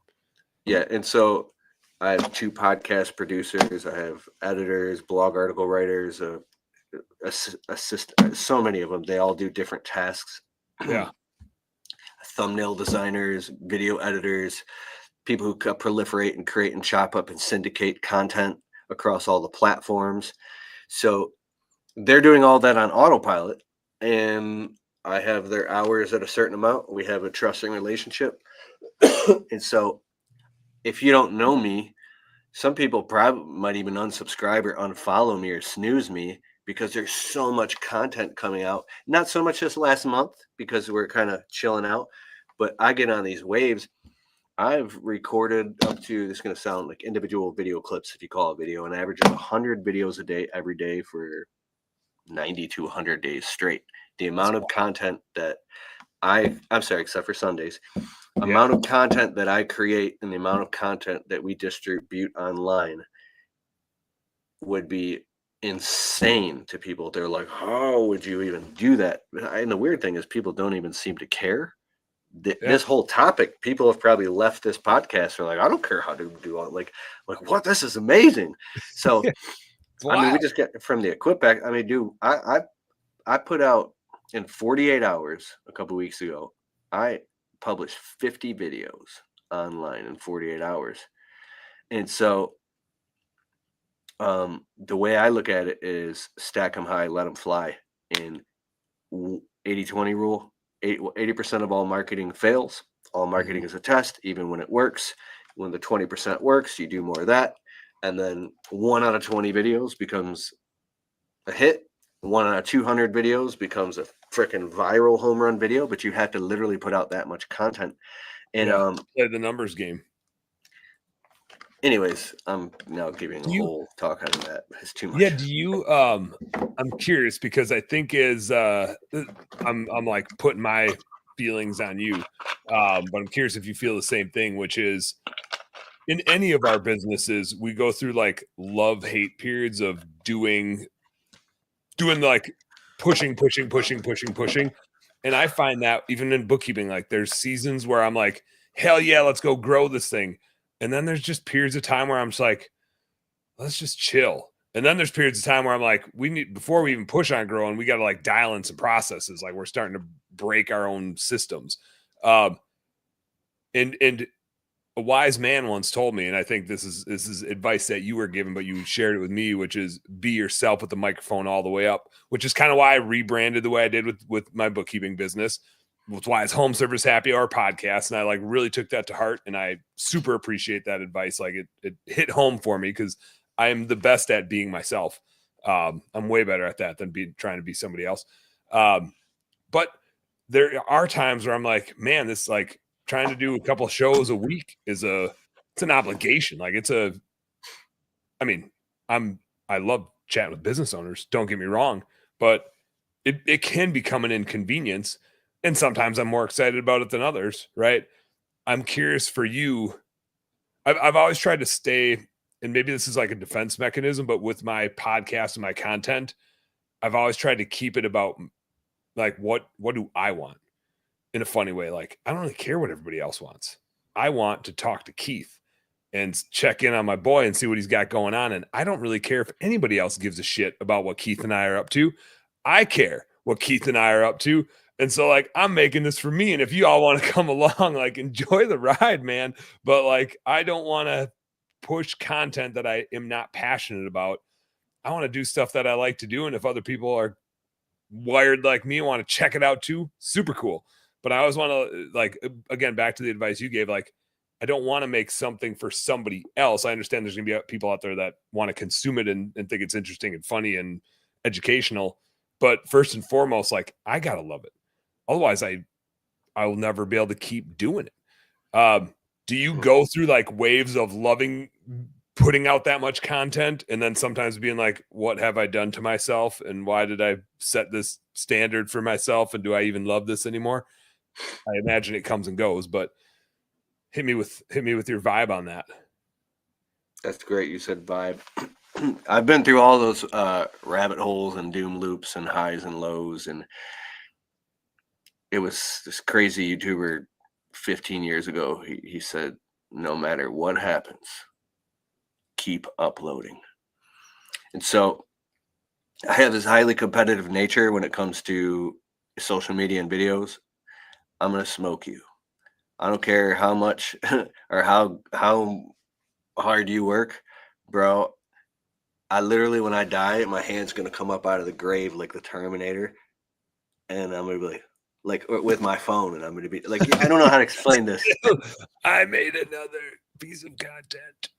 Yeah, and so I have 2 podcast producers. I have editors, blog article writers, assistant. So many of them. They all do different tasks. Yeah. Thumbnail designers, video editors, people who proliferate and create and chop up and syndicate content across all the platforms. So they're doing all that on autopilot, and I have their hours at a certain amount. We have a trusting relationship. And so if you don't know me, some people probably might even unsubscribe or unfollow me or snooze me because there's so much content coming out. Not so much this last month because we're kind of chilling out, but I get on these waves. I've recorded up to, this is going to sound like individual video clips if you call it video, an average of 100 videos a day, every day for 90 to 100 days straight. The amount of content that I'm sorry, except for Sundays, amount of content that I create and the amount of content that we distribute online would be insane to people. They're like, how would you even do that? And the weird thing is people don't even seem to care. This whole topic, people have probably left this podcast. They're like, I don't care how to do all like what, this is amazing. So I mean, we just get from the equip back. I mean, dude, I put out in 48 hours a couple weeks ago, I published 50 videos online in 48 hours. And so the way I look at it is stack them high, let them fly. And 80-20 rule, 80% of all marketing fails. All marketing is a test, even when it works. When the 20% works, you do more of that. And then 1 out of 20 videos becomes a hit. 1 out of 200 videos becomes a freaking viral home run video, but you have to literally put out that much content. And play the numbers game. Anyways, I'm now giving a whole talk on that. It's too much. Yeah, do you I'm curious because I think I'm like putting my feelings on you. But I'm curious if you feel the same thing, which is in any of our businesses, we go through like love-hate periods of doing like pushing. And I find that even in bookkeeping, like there's seasons where I'm like, hell yeah, let's go grow this thing. And then there's just periods of time where I'm just like, let's just chill. And then there's periods of time where I'm like, before we even push on growing, we got to like dial in some processes. Like we're starting to break our own systems. And a wise man once told me, and I think this is advice that you were given, but you shared it with me, which is be yourself with the microphone all the way up, which is kind of why I rebranded the way I did with my bookkeeping business. That's why it's Home Service Happy Hour podcast. And I like really took that to heart. And I super appreciate that advice. Like it hit home for me because I am the best at being myself. I'm way better at that than trying to be somebody else. But there are times where I'm like, man, this like trying to do a couple of shows a week it's an obligation. Like I love chatting with business owners. Don't get me wrong, but it can become an inconvenience. And sometimes I'm more excited about it than others, right? I'm curious for you. I've always tried to stay and maybe this is like a defense mechanism, but with my podcast and my content, I've always tried to keep it about like, what do I want in a funny way? Like, I don't really care what everybody else wants. I want to talk to Keith and check in on my boy and see what he's got going on. And I don't really care if anybody else gives a shit about what Keith and I are up to. I care what Keith and I are up to. And so, like, I'm making this for me. And if you all want to come along, like, enjoy the ride, man. But like, I don't want to push content that I am not passionate about. I want to do stuff that I like to do. And if other people are wired like me and want to check it out too, super cool. But I always want to, like, again, back to the advice you gave, like, I don't want to make something for somebody else. I understand there's going to be people out there that want to consume it and think it's interesting and funny and educational. But first and foremost, like, I got to love it. Otherwise, I will never be able to keep doing it. Do you go through like waves of loving putting out that much content and then sometimes being like, what have I done to myself? And why did I set this standard for myself? And do I even love this anymore? I imagine it comes and goes, but hit me with your vibe on that. That's great. You said vibe. I've been through all those rabbit holes and doom loops and highs and lows. And it was this crazy YouTuber 15 years ago. He said, no matter what happens, keep uploading. And so I have this highly competitive nature when it comes to social media and videos. I'm going to smoke you. I don't care how much or how hard you work, bro. I literally, when I die, my hand's going to come up out of the grave like the Terminator. And I'm going to be like with my phone, and I'm going to be like, I don't know how to explain this. I made another piece of content.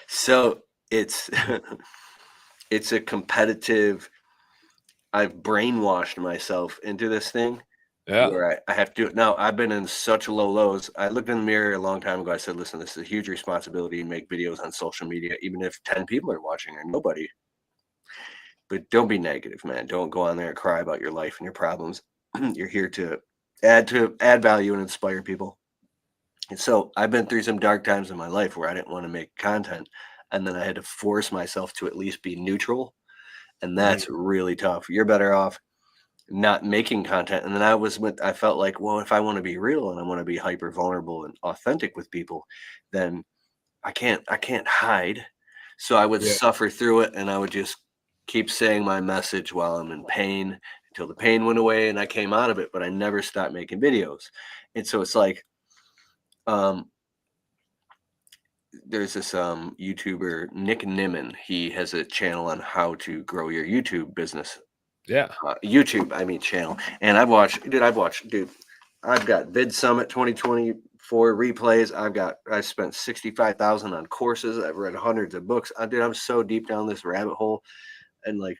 So it's a competitive, I've brainwashed myself into this thing. Yeah. Where I have to do it. Now, I've been in such low lows. I looked in the mirror a long time ago. I said, listen, this is a huge responsibility to make videos on social media, even if 10 people are watching or nobody. But don't be negative, man. Don't go on there and cry about your life and your problems. You're here to add value and inspire people. And so I've been through some dark times in my life where I didn't want to make content. And then I had to force myself to at least be neutral. And that's really tough. You're better off not making content. And then I felt like, well, if I want to be real and I want to be hyper vulnerable and authentic with people, then I can't hide. So I would suffer through it, and I would just keep saying my message while I'm in pain until the pain went away and I came out of it, but I never stopped making videos. And so it's like, there's this YouTuber, Nick Nimmin. He has a channel on how to grow your YouTube business. Yeah. Channel. And I've got Vid Summit 2024 replays. I spent $65,000 on courses. I've read hundreds of books. I'm so deep down this rabbit hole. And like,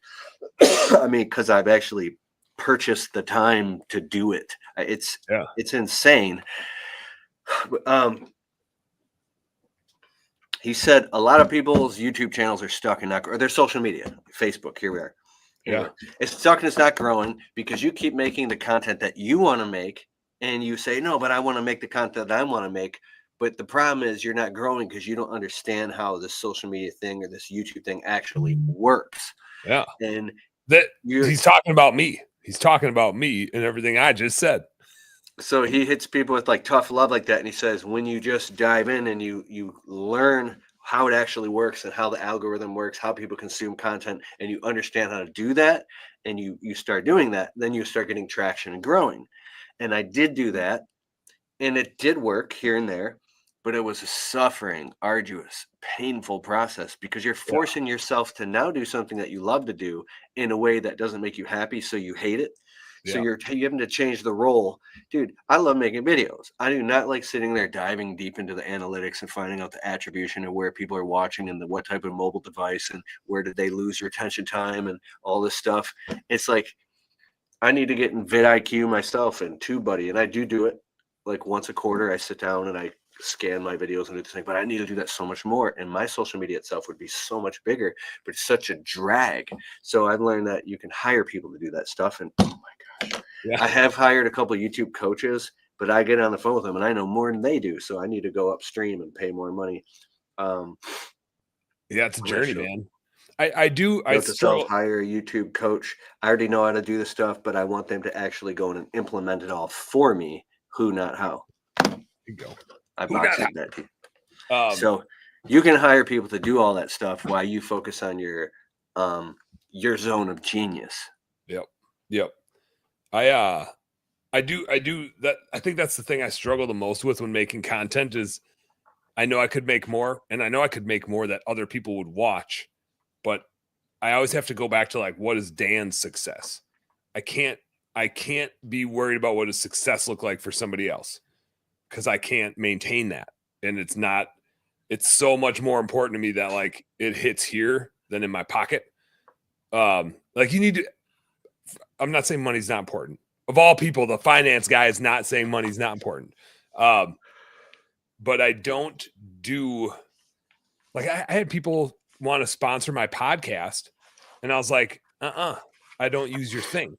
because I've actually purchased the time to do it. It's insane. He said a lot of people's YouTube channels are stuck in or their social media, Facebook. Here we are. Yeah. It's stuck and it's not growing because you keep making the content that you want to make, and you say, no, but I want to make the content that I want to make. But the problem is you're not growing because you don't understand how this social media thing or this YouTube thing actually works. Yeah. And he's talking about me. He's talking about me and everything I just said. So he hits people with like tough love like that. And he says, when you just dive in and you learn how it actually works and how the algorithm works, how people consume content, and you understand how to do that, and you start doing that, then you start getting traction and growing. And I did do that, and it did work here and there, but it was a suffering, arduous, painful process because you're forcing yourself to now do something that you love to do in a way that doesn't make you happy, so you hate it. So you're having to change the role. Dude, I love making videos. I do not like sitting there diving deep into the analytics and finding out the attribution of where people are watching and what type of mobile device and where did they lose your attention time and all this stuff. It's like, I need to get in vidIQ myself and TubeBuddy, and I do it like once a quarter. I sit down and I scan my videos and do this thing, but I need to do that so much more. And my social media itself would be so much bigger, but it's such a drag. So I've learned that you can hire people to do that stuff. And oh my gosh, I have hired a couple of YouTube coaches, but I get on the phone with them and I know more than they do. So I need to go upstream and pay more money. Yeah, it's a journey, Initial. man. I Note to self, struggle. hire a YouTube coach. I already know how to do the stuff, but I want them to actually go in and implement it all for me. Who, not how. Here you go. I Who not boxed that to you. how? So you can hire people to do all that stuff while you focus on your zone of genius. Yep. Yep. I do that. I think that's the thing I struggle the most with when making content is I know I could make more, and I know I could make more that other people would watch, but I always have to go back to like, what is Dan's success? I can't be worried about what does success look like for somebody else because I can't maintain that. And it's so much more important to me that like it hits here than in my pocket. Like you need to, I'm not saying money's not important. Of all people, the finance guy is not saying money's not important. But I don't do like I had people want to sponsor my podcast, and I was like, I don't use your thing.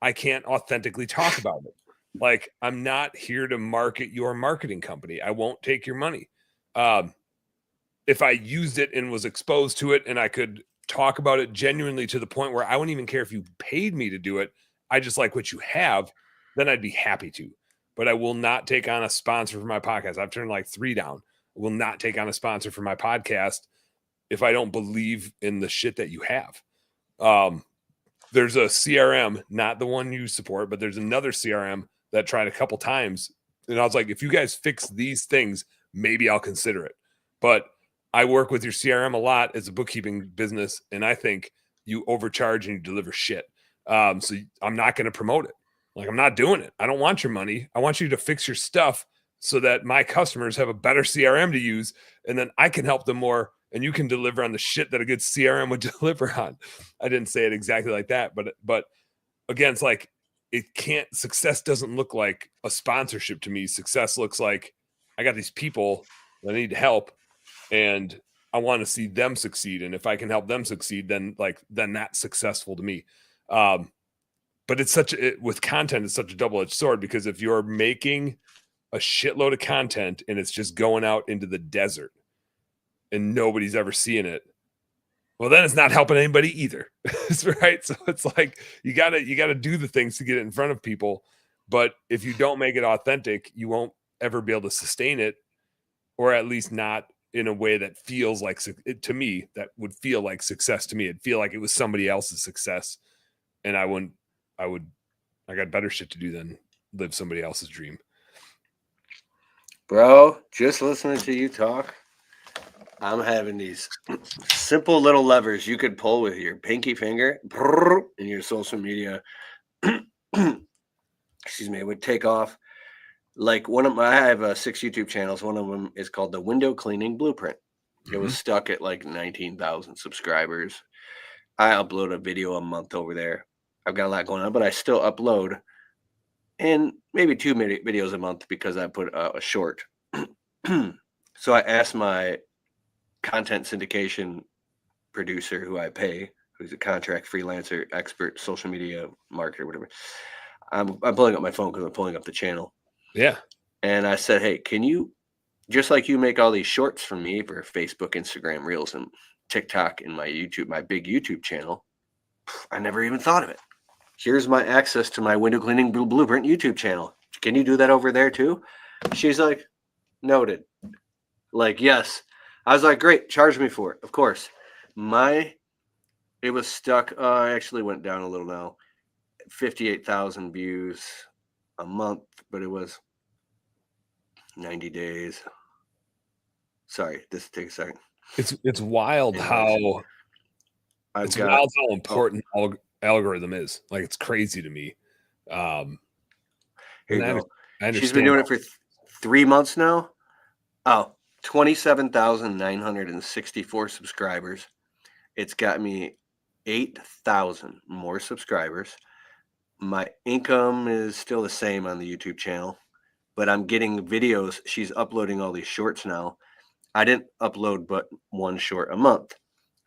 I can't authentically talk about it. Like, I'm not here to market your marketing company. I won't take your money. If I used it and was exposed to it and I could talk about it genuinely to the point where I wouldn't even care if you paid me to do it, I just like what you have, then I'd be happy to. But I will not take on a sponsor for my podcast. I've turned like 3 down. I will not take on a sponsor for my podcast if I don't believe in the shit that you have. There's a CRM, not the one you support, but there's another CRM that tried a couple times. And I was like, if you guys fix these things, maybe I'll consider it. But I work with your CRM a lot as a bookkeeping business, and I think you overcharge and you deliver shit. So I'm not going to promote it. Like, I'm not doing it. I don't want your money. I want you to fix your stuff so that my customers have a better CRM to use, and then I can help them more, and you can deliver on the shit that a good CRM would deliver on. I didn't say it exactly like that, but again, it's like success doesn't look like a sponsorship to me. Success looks like I got these people that need help, and I want to see them succeed. And if I can help them succeed, then that's successful to me. But with content, it's such a double-edged sword, because if you're making a shitload of content and it's just going out into the desert and nobody's ever seeing it, well, then it's not helping anybody either. Right. So it's like, you gotta do the things to get it in front of people. But if you don't make it authentic, you won't ever be able to sustain it, or at least not in a way that feels like, to me, that would feel like success to me. It'd feel like it was somebody else's success. And I got better shit to do than live somebody else's dream. Bro, just listening to you talk, I'm having these simple little levers you could pull with your pinky finger in your social media. Excuse me, it would take off. Like I have 6 YouTube channels. One of them is called the Window Cleaning Blueprint. It was stuck at like 19,000 subscribers. I upload a video a month over there. I've got a lot going on, but I still upload, and maybe 2 videos a month because I put a short. So I asked my content syndication producer, who I pay, who's a contract freelancer, expert, social media marketer, whatever. I'm pulling up my phone because I'm pulling up the channel. Yeah. And I said, hey, can you, just like you make all these shorts for me for Facebook, Instagram, Reels, and TikTok, and my big YouTube channel, I never even thought of it. Here's my access to my Window Cleaning Blueprint YouTube channel. Can you do that over there too? She's like, noted. Like, yes. I was like, great, charge me for it. Of course. It was stuck. I actually went down a little now. 58,000 views a month, but it was 90 days. Sorry, this takes a second. It's wild how important algorithm is. Like, it's crazy to me. Here you go. I understand. She's been doing it for 3 months now. Oh, 27,964 subscribers. It's got me 8,000 more subscribers. My income is still the same on the YouTube channel, but I'm getting videos. She's uploading all these shorts now. I didn't upload but 1 short a month.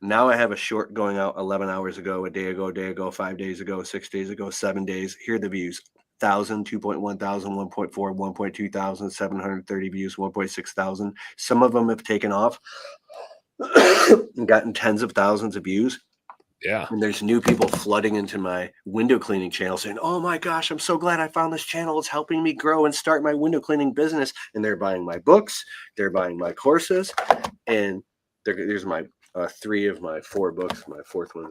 Now I have a short going out 11 hours ago, a day ago, 5 days ago, 6 days ago, 7 days. Here are the views. 1,000, 2.1 thousand, 1.4, 1.2 thousand, 730 views, 1.6 thousand. Some of them have taken off. and gotten tens of thousands of views. Yeah. And there's new people flooding into my window cleaning channel saying, oh my gosh, I'm so glad I found this channel. It's helping me grow and start my window cleaning business. And they're buying my books. They're buying my courses. And there's my 3 of my 4 books. My 4th one,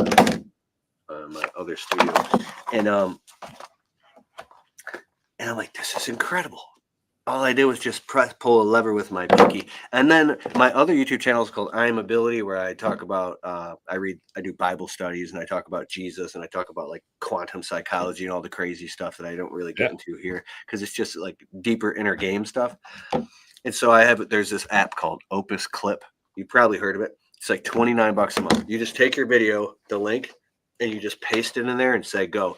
my other studio. And I'm like, this is incredible. All I did was just pull a lever with my pinky. And then my other YouTube channel is called I Am Ability, where I talk about, I do Bible studies, and I talk about Jesus, and I talk about like quantum psychology and all the crazy stuff that I don't really get into here, because it's just like deeper inner game stuff. And so there's this app called Opus Clip. You probably heard of it. It's like $29 a month. You just take your video, the link, and you just paste it in there and say, go.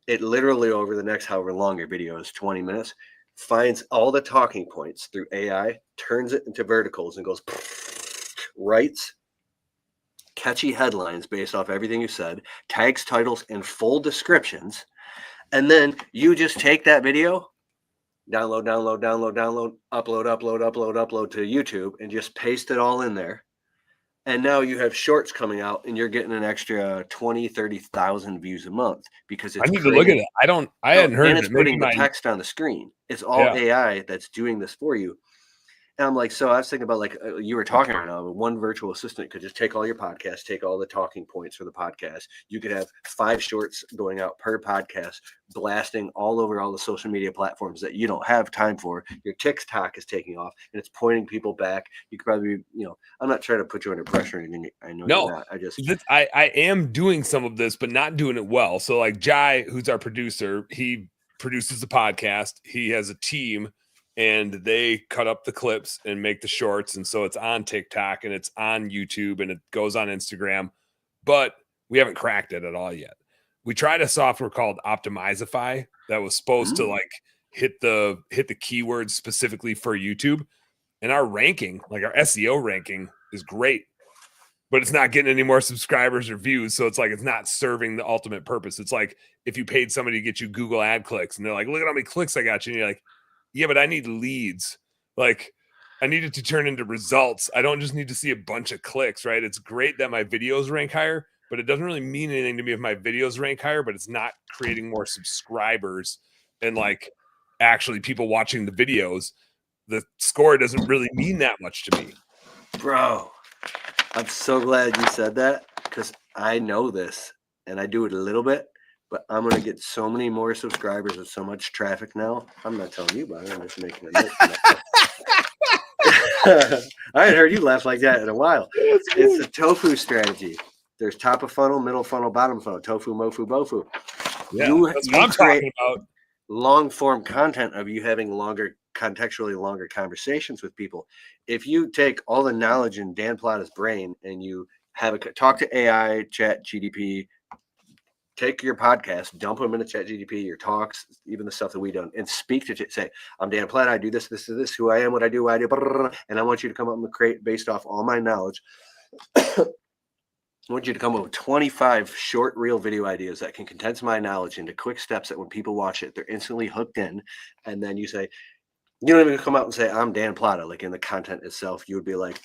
It literally, over the next however long your video is, 20 minutes, finds all the talking points through AI, turns it into verticals, and goes, writes catchy headlines based off everything you said, tags, titles, and full descriptions. And then you just take that video, upload to YouTube, and just paste it all in there. And now you have shorts coming out, and you're getting an extra 20, 30,000 views a month, because it's I need to look at it. I hadn't heard and of it's it. putting the text on the screen. It's all AI that's doing this for you. And I'm like, so I was thinking about, like, you were talking right now, one virtual assistant could just take all your podcasts, take all the talking points for the podcast. You could have 5 shorts going out per podcast, blasting all over all the social media platforms that you don't have time for. Your TikTok is taking off, and it's pointing people back. You could probably, I'm not trying to put you under pressure or anything. I know you're not. I am doing some of this, but not doing it well. So like Jai, who's our producer, he produces the podcast. He has a team, and they cut up the clips and make the shorts. And so it's on TikTok, and it's on YouTube, and it goes on Instagram, but we haven't cracked it at all yet. We tried a software called Optimizify that was supposed to like hit the keywords specifically for YouTube. And our ranking, like our SEO ranking, is great, but it's not getting any more subscribers or views. So it's like, it's not serving the ultimate purpose. It's like if you paid somebody to get you Google ad clicks, and they're like, look at how many clicks I got you. And you're like, yeah, but I need leads. Like, I need it to turn into results. I don't just need to see a bunch of clicks, right? It's great that my videos rank higher, but it doesn't really mean anything to me if my videos rank higher, but it's not creating more subscribers and like actually people watching the videos. The score doesn't really mean that much to me. Bro, I'm so glad you said that, because I know this and I do it a little bit, but I'm going to get so many more subscribers and so much traffic now. I'm not telling you about it. I'm just making a note. I hadn't heard you laugh like that in a while. It's a tofu strategy. There's top of funnel, middle funnel, bottom funnel, tofu, mofu, bofu. Yeah, that's what I'm talking about. Long form content of you having contextually longer conversations with people. If you take all the knowledge in Dan Plata's brain and you talk to AI, Chat GDP, take your podcast, dump them into Chat GDP, your talks, even the stuff that we done, and speak to say, I'm Dan Plata, I do this, who I am, what I do, why I do, and I want you to come up and create based off all my knowledge. I want you to come up with 25 short reel video ideas that can condense my knowledge into quick steps that when people watch it, they're instantly hooked in. And then you say, you don't even come out and say, I'm Dan Plata, like in the content itself. You would be like,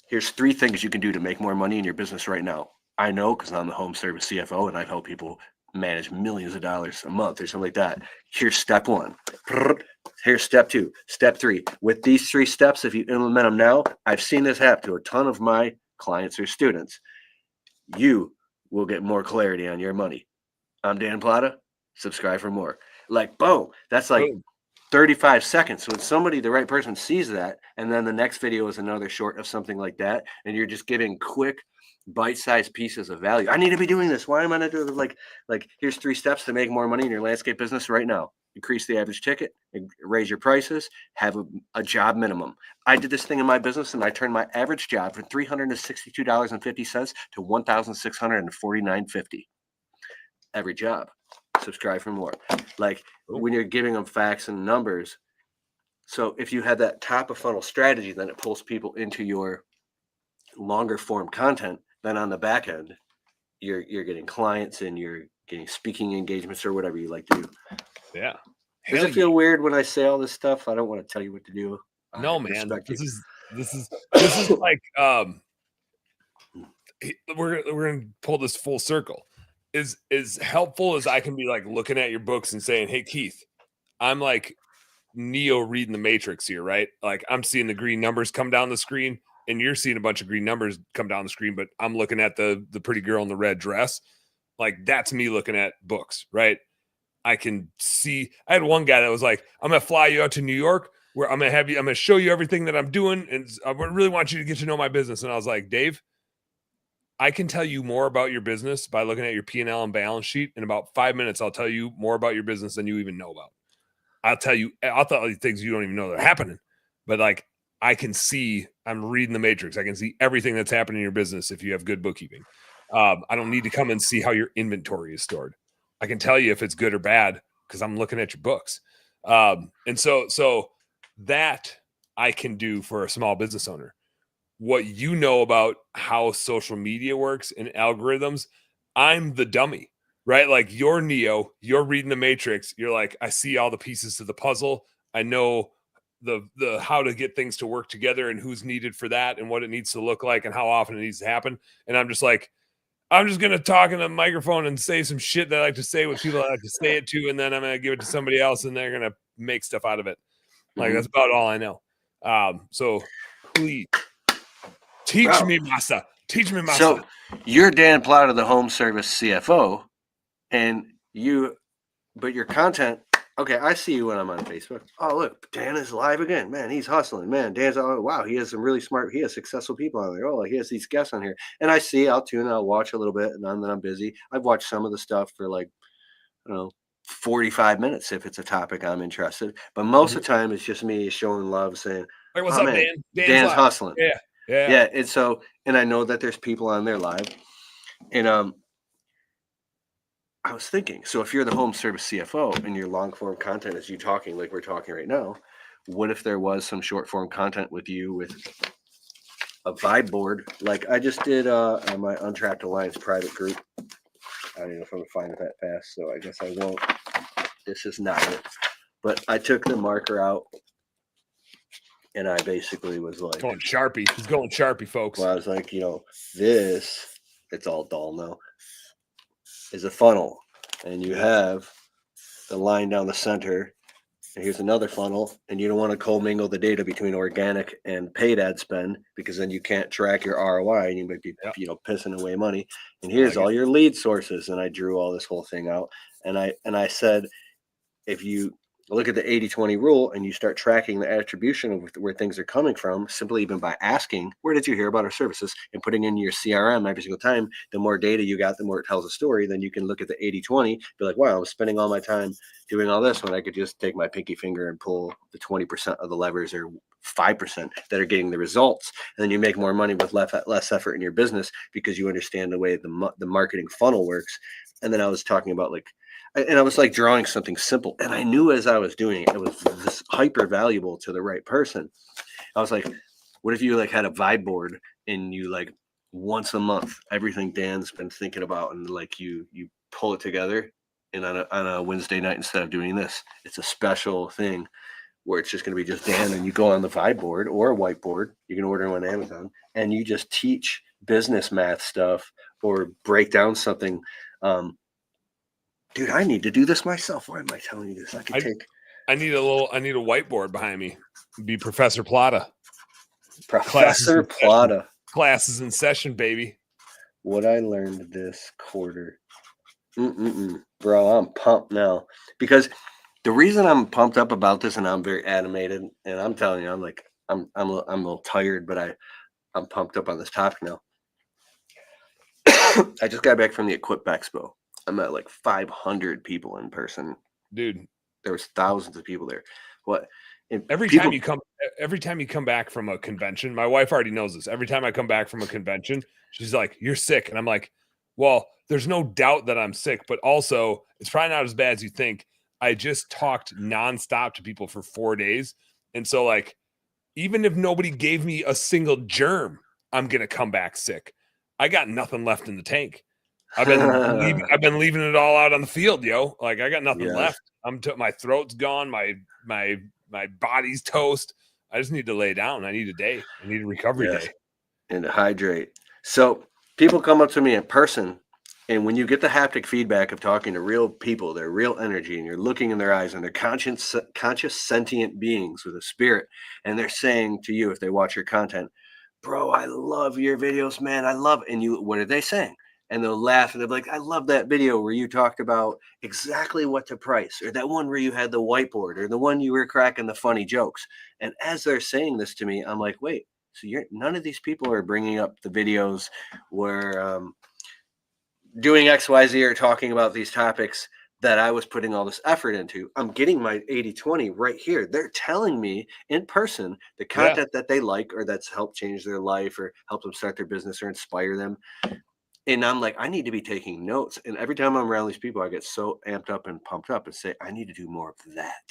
here's 3 things you can do to make more money in your business right now. I know, because I'm the home service CFO and I've helped people manage millions of dollars a month or something like that. Here's step 1. Here's step 2, step 3. With these 3 steps, if you implement them now, I've seen this happen to a ton of my clients or students. You will get more clarity on your money. I'm Dan Plata. Subscribe for more. Like, boom. That's like 35 seconds. So when the right person sees that, and then the next video is another short of something like that, and you're just giving quick bite-sized pieces of value. I need to be doing this. Why am I not doing it? Like here's 3 steps to make more money in your landscape business right now. Increase the average ticket, raise your prices, have a job minimum. I did this thing in my business, and I turned my average job from $362.50 to $1,649.50 every job. Subscribe for more. Like when you're giving them facts and numbers. So if you have that top of funnel strategy, then it pulls people into your longer form content. Then on the back end, you're getting clients and you're getting speaking engagements or whatever you like to do. Yeah. Does it feel weird when I say all this stuff? I don't want to tell you what to do. No, man. respect you. This is like we're gonna pull this full circle. As helpful as I can be, like looking at your books and saying, "Hey, Keith, I'm like Neo reading the Matrix here, right? Like I'm seeing the green numbers come down the screen, and you're seeing a bunch of green numbers come down the screen, but I'm looking at the pretty girl in the red dress. Like that's me looking at books, right? I can see. I had one guy that was like, "I'm gonna fly you out to New York, where I'm gonna show you everything that I'm doing, and I really want you to get to know my business." And I was like, "Dave, I can tell you more about your business by looking at your P&L and balance sheet. In about 5 minutes, I'll tell you more about your business than you even know about. I'll tell you things you don't even know that are happening. But like, I can see, I'm reading the Matrix. I can see everything that's happening in your business if you have good bookkeeping. I don't need to come and see how your inventory is stored. I can tell you if it's good or bad because I'm looking at your books. And so that I can do for a small business owner. What you know about how social media works and algorithms, I'm the dummy, right? Like you're Neo, you're reading the Matrix. You're like, I see all the pieces to the puzzle. I know the how to get things to work together and who's needed for that and what it needs to look like and how often it needs to happen. And I'm just like, I'm just gonna talk in a microphone and say some shit that I like to say with people I like to say it to, and then I'm gonna give it to somebody else and they're gonna make stuff out of it. Like that's about all I know. So please teach me, Masa. Teach me, Masa. So you're Dan Plata, the home service CFO, and but your content. Okay, I see you when I'm on Facebook. Oh, look, Dan is live again. Man, he's hustling. Man, Dan's wow, he has some really smart, he has successful people on there. Oh, like he has these guests on here. And I see, I'll tune, I'll watch a little bit, and then I'm busy. I've watched some of the stuff for like, I don't know, 45 minutes if it's a topic I'm interested. But most of the time, it's just me showing love, saying, Like, what's up, man, Dan? Dan's hustling. Yeah. And I know that there's people on there live. And I was thinking, so if you're the home service CFO and your long form content is you talking like we're talking right now, what if there was some short form content with you with a vibe board like I just did on my Untracked Alliance private group? I don't know if I'm gonna find it that fast, so I guess I won't. This is not it. But I took the marker out and I basically was like going Sharpie. He's going Sharpie, folks. Well, I was like, this, it's all dull now, is a funnel, and you have the line down the center, and here's another funnel, and you don't want to commingle the data between organic and paid ad spend because then you can't track your ROI and you might be pissing away money. And here's all your lead sources, and I drew all this whole thing out, and I said, if you look at the 80-20 rule and you start tracking the attribution of where things are coming from, simply even by asking, where did you hear about our services, and putting in your CRM every single time, the more data you got, the more it tells a story. Then you can look at the 80-20, be like, wow, I'm spending all my time doing all this when I could just take my pinky finger and pull the 20% of the levers or 5% that are getting the results. And then you make more money with less effort in your business because you understand the way the marketing funnel works. And then I was talking about and I was like drawing something simple, and I knew as I was doing it, it was this hyper valuable to the right person. I was like, what if you like had a vibe board and you like once a month, everything Dan's been thinking about, and like you pull it together, and on a Wednesday night, instead of doing this, it's a special thing where it's just going to be just Dan, and you go on the vibe board or a whiteboard, you can order them on Amazon, and you just teach business math stuff or break down something. Dude, I need to do this myself. Why am I telling you this? I need a whiteboard behind me. Be Professor Plata. Professor Plata. Classes in session, baby. What I learned this quarter. Bro, I'm pumped now. Because the reason I'm pumped up about this, and I'm very animated, and I'm telling you, I'm a little tired, but I'm pumped up on this topic now. I just got back from the Equip Expo. I met like 500 people in person. Dude, there was thousands of people there. What? Every time you come back from a convention, my wife already knows this. Every time I come back from a convention, she's like, "You're sick." And I'm like, "Well, there's no doubt that I'm sick, but also it's probably not as bad as you think. I just talked nonstop to people for 4 days. And so like, even if nobody gave me a single germ, I'm going to come back sick. I got nothing left in the tank. I've been leaving it all out on the field, yo. Like I got nothing left. My throat's gone. My body's toast. I just need to lay down. I need a day. I need a recovery Yes. day. And to hydrate. So people come up to me in person, and when you get the haptic feedback of talking to real people, their real energy, and you're looking in their eyes, and they're conscious sentient beings with a spirit, and they're saying to you, if they watch your content, bro, I love your videos, man. I love it. And you, what are they saying? And they'll laugh and they'll be like, I love that video where you talked about exactly what to price, or that one where you had the whiteboard, or the one you were cracking the funny jokes. And as they're saying this to me, I'm like, wait, so you're none of these people are bringing up the videos where doing XYZ or talking about these topics that I was putting all this effort into. I'm getting my 80/20 right here. They're telling me in person the content that they like, or that's helped change their life or help them start their business or inspire them. And I'm like, I need to be taking notes. And every time I'm around these people, I get so amped up and pumped up and say, I need to do more of that.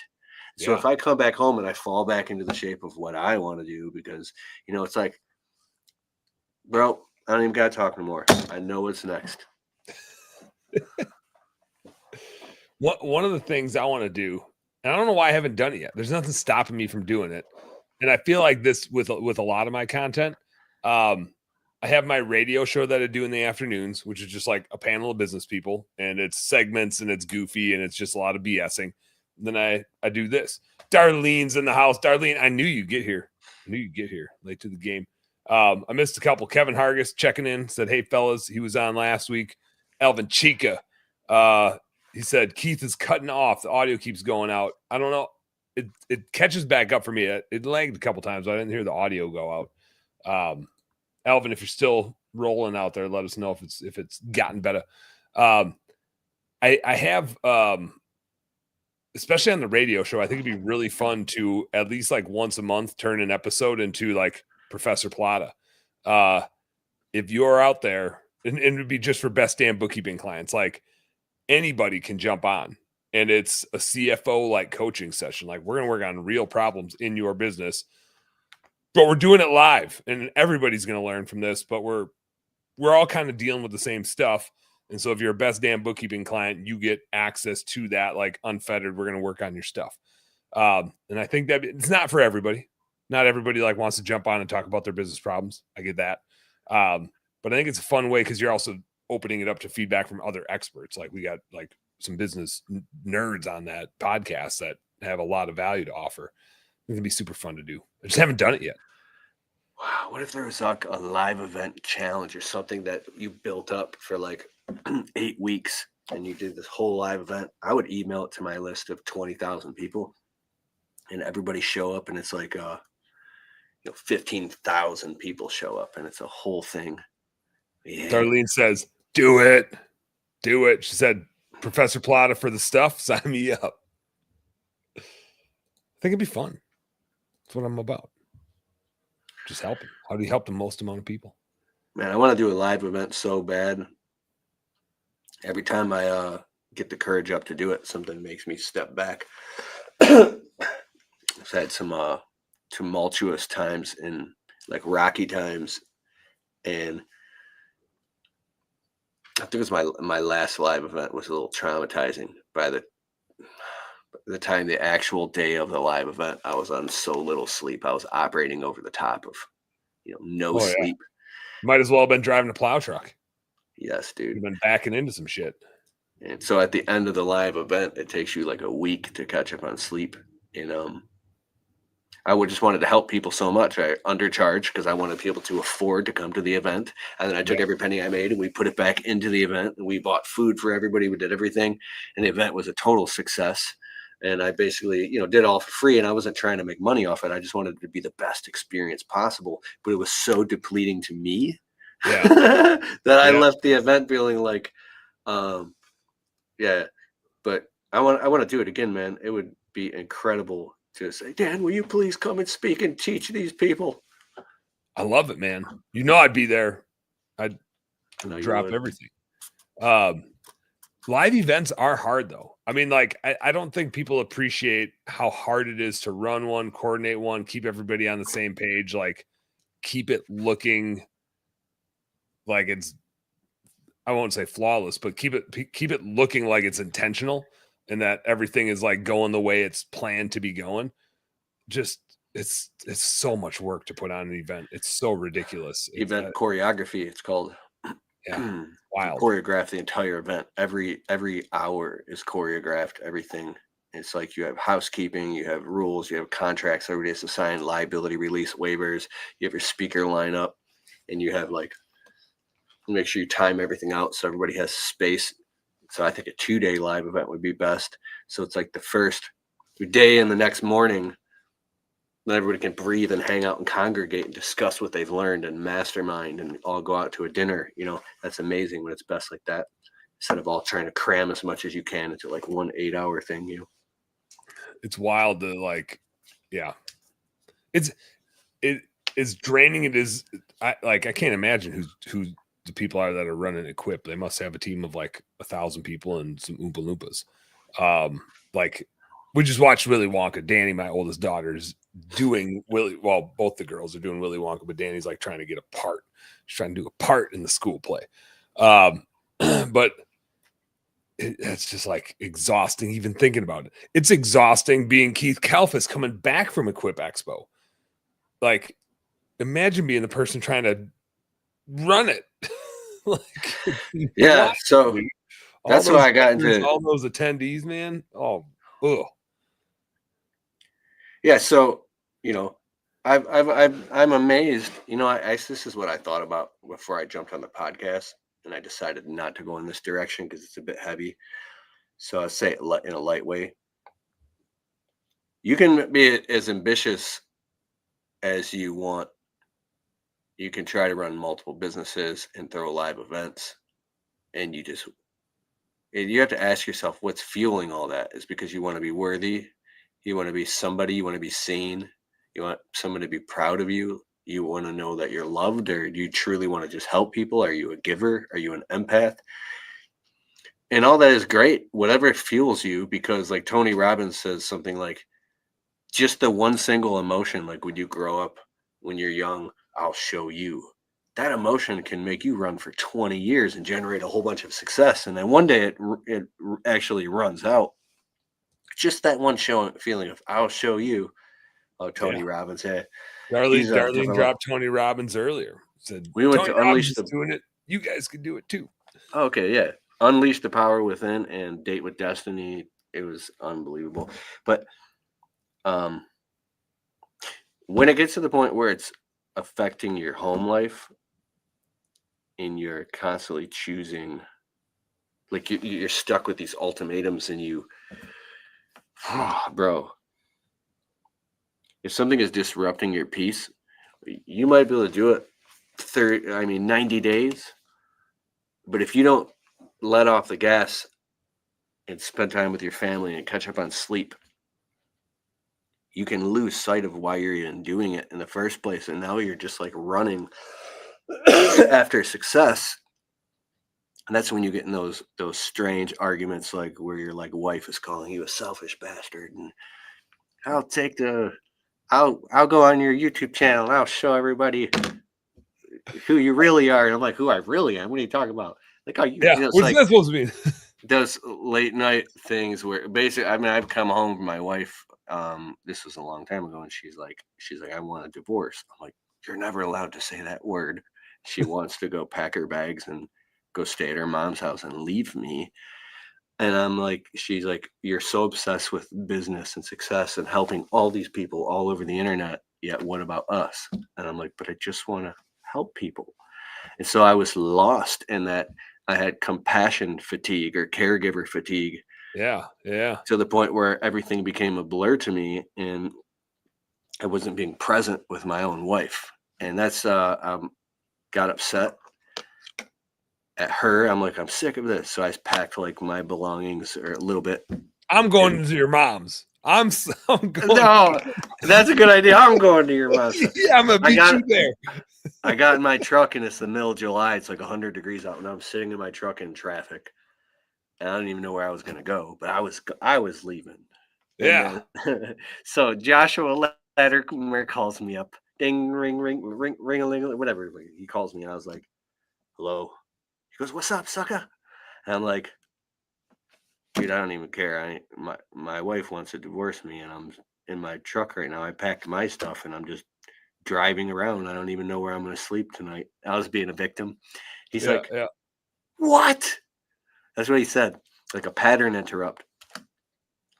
So if I come back home and I fall back into the shape of what I want to do, because, it's like, bro, I don't even got to talk anymore. I know what's next. One of the things I want to do, and I don't know why I haven't done it yet. There's nothing stopping me from doing it. And I feel like this with a lot of my content. I have my radio show that I do in the afternoons, which is just like a panel of business people, and it's segments and it's goofy and it's just a lot of BSing. Then I do this. Darlene's in the house. Darlene, I knew you'd get here. Late to the game. I missed a couple. Kevin Hargis checking in, said, hey, fellas, he was on last week. Alvin Chica, he said, Keith is cutting off. The audio keeps going out. I don't know. It catches back up for me. It lagged a couple times. I didn't hear the audio go out. Alvin, if you're still rolling out there, let us know if it's gotten better. I have, especially on the radio show, I think it'd be really fun to at least like once a month turn an episode into like Professor Plata. If you're out there, and it would be just for best damn bookkeeping clients, like anybody can jump on, and it's a CFO like coaching session. Like we're going to work on real problems in your business, but we're doing it live, and everybody's going to learn from this, but we're all kind of dealing with the same stuff. And so if you're a best damn bookkeeping client, you get access to that, like unfettered. We're going to work on your stuff. And I think that it's not for everybody. Not everybody like wants to jump on and talk about their business problems. I get that. But I think it's a fun way because you're also opening it up to feedback from other experts. Like we got like some business nerds on that podcast that have a lot of value to offer. It's going to be super fun to do. I just haven't done it yet. Wow. What if there was like a live event challenge or something that you built up for like 8 weeks and you did this whole live event? I would email it to my list of 20,000 people and everybody show up, and it's like, 15,000 people show up and it's a whole thing. Yeah. Darlene says, do it. Do it. She said, Professor Plata for the stuff. Sign me up. I think it'd be fun. That's what I'm about. Just helping. How do you help the most amount of people? Man, I want to do a live event so bad. Every time I get the courage up to do it, something makes me step back. I've had some tumultuous times and like rocky times, and I think it was my last live event was a little traumatizing. By the time the actual day of the live event, I was on so little sleep. I was operating over the top of no sleep. Might as well have been driving a plow truck. Yes, dude. You've been backing into some shit. And so at the end of the live event, it takes you like a week to catch up on sleep. And I just wanted to help people so much. I undercharged because I wanted people to afford to come to the event. And then I took every penny I made and we put it back into the event. And we bought food for everybody. We did everything. And the event was a total success. And I basically, did all for free. And I wasn't trying to make money off it. I just wanted it to be the best experience possible. But it was so depleting to me that I left the event feeling like, but I want to do it again, man. It would be incredible to say, Dan, will you please come and speak and teach these people? I love it, man. I'd be there. I'd drop everything. Live events are hard though. I mean, like, I don't think people appreciate how hard it is to run one, coordinate one, keep everybody on the same page, like keep it looking like it's, I won't say flawless, but keep it looking like it's intentional and that everything is like going the way it's planned to be going. Just it's so much work to put on an event. It's so ridiculous. It's Event choreography, it's called. yeah, You wild. choreograph the entire event. Every hour is choreographed. Everything. It's like you have housekeeping, you have rules, you have contracts. Everybody has to sign liability release waivers. You have your speaker lineup, and you have like make sure you time everything out so everybody has space. So I think a 2-day live event would be best. So it's like the first day and the next morning, then everybody can breathe and hang out and congregate and discuss what they've learned and mastermind and all go out to a dinner. That's amazing when it's best like that, instead of all trying to cram as much as you can into like one 8-hour thing. It's wild to like, yeah. It's draining. It is. I can't imagine who the people are that are running Equip. They must have a team of like 1,000 people and some Oompa Loompas. Like we just watched Willy Wonka. Danny, my oldest daughter's doing Willy. Well, both the girls are doing Willy Wonka, but Danny's like trying to get a part. She's trying to do a part in the school play. But it's just like exhausting even thinking about it. It's exhausting being KEITH KALFAS coming back from Equip Expo. Like, imagine being the person trying to run it. Like, Yeah, so that's why I got into all those attendees, man. Oh, ugh. Yeah, so I'm amazed. This is what I thought about before I jumped on the podcast, and I decided not to go in this direction because it's a bit heavy. So I say it in a light way. You can be as ambitious as you want. You can try to run multiple businesses and throw live events, and you have to ask yourself what's fueling all that. Is because you want to be worthy, you want to be somebody, you want to be seen, you want someone to be proud of you, you want to know that you're loved, or do you truly want to just help people? Are you a giver? Are you an empath? And all that is great, whatever fuels you, because like Tony Robbins says something like, just the one single emotion, like when you grow up, when you're young, I'll show you. That emotion can make you run for 20 years and generate a whole bunch of success. And then one day it actually runs out. Just that one feeling of I'll show you. Oh, Tony Robbins. Hey, Darlene dropped Tony Robbins earlier. Said we went Tony to Unleash Robbins doing it. You guys can do it too. Okay, yeah. Unleash the Power Within and Date with Destiny. It was unbelievable. But when it gets to the point where it's affecting your home life and you're constantly choosing, like you're stuck with these ultimatums, and bro, if something is disrupting your peace, you might be able to do it 90 days. But if you don't let off the gas and spend time with your family and catch up on sleep, you can lose sight of why you're even doing it in the first place. And now you're just like running after success. And that's when you get in those strange arguments, like where your like wife is calling you a selfish bastard, and I'll go on your YouTube channel and I'll show everybody who you really are. And I'm like, who I really am? What are you talking about? Like, what's that supposed to mean? Those late night things where basically, I've come home from my wife. This was a long time ago, and she's like, I want a divorce. I'm like, you're never allowed to say that word. She wants to go pack her bags and go stay at her mom's house and leave me. And I'm like, she's like, you're so obsessed with business and success and helping all these people all over the internet. Yet what about us? And I'm like, but I just want to help people. And so I was lost in that. I had compassion fatigue or caregiver fatigue. Yeah. To the point where everything became a blur to me, and I wasn't being present with my own wife. And that's got upset at her. I'm like, I'm sick of this. So I packed like my belongings or a little bit. I'm going to your mom's. I'm going. No, that's a good idea. I'm going to your mom's. Yeah, I'm gonna beat you there. I got in my truck, and it's the middle of July. It's like 100 degrees out, and I'm sitting in my truck in traffic. And I didn't even know where I was going to go, but I was leaving. Yeah. So Joshua Letterman calls me up. Ding, ring, ring, ring, ring a ling, whatever. He calls me, and I was like, hello. He goes, what's up, sucker? And I'm like, dude, I don't even care. My wife wants to divorce me, and I'm in my truck right now. I packed my stuff, and I'm just driving around. I don't even know where I'm going to sleep tonight. I was being a victim. He's Yeah, like, yeah, what? That's what he said. Like a pattern interrupt.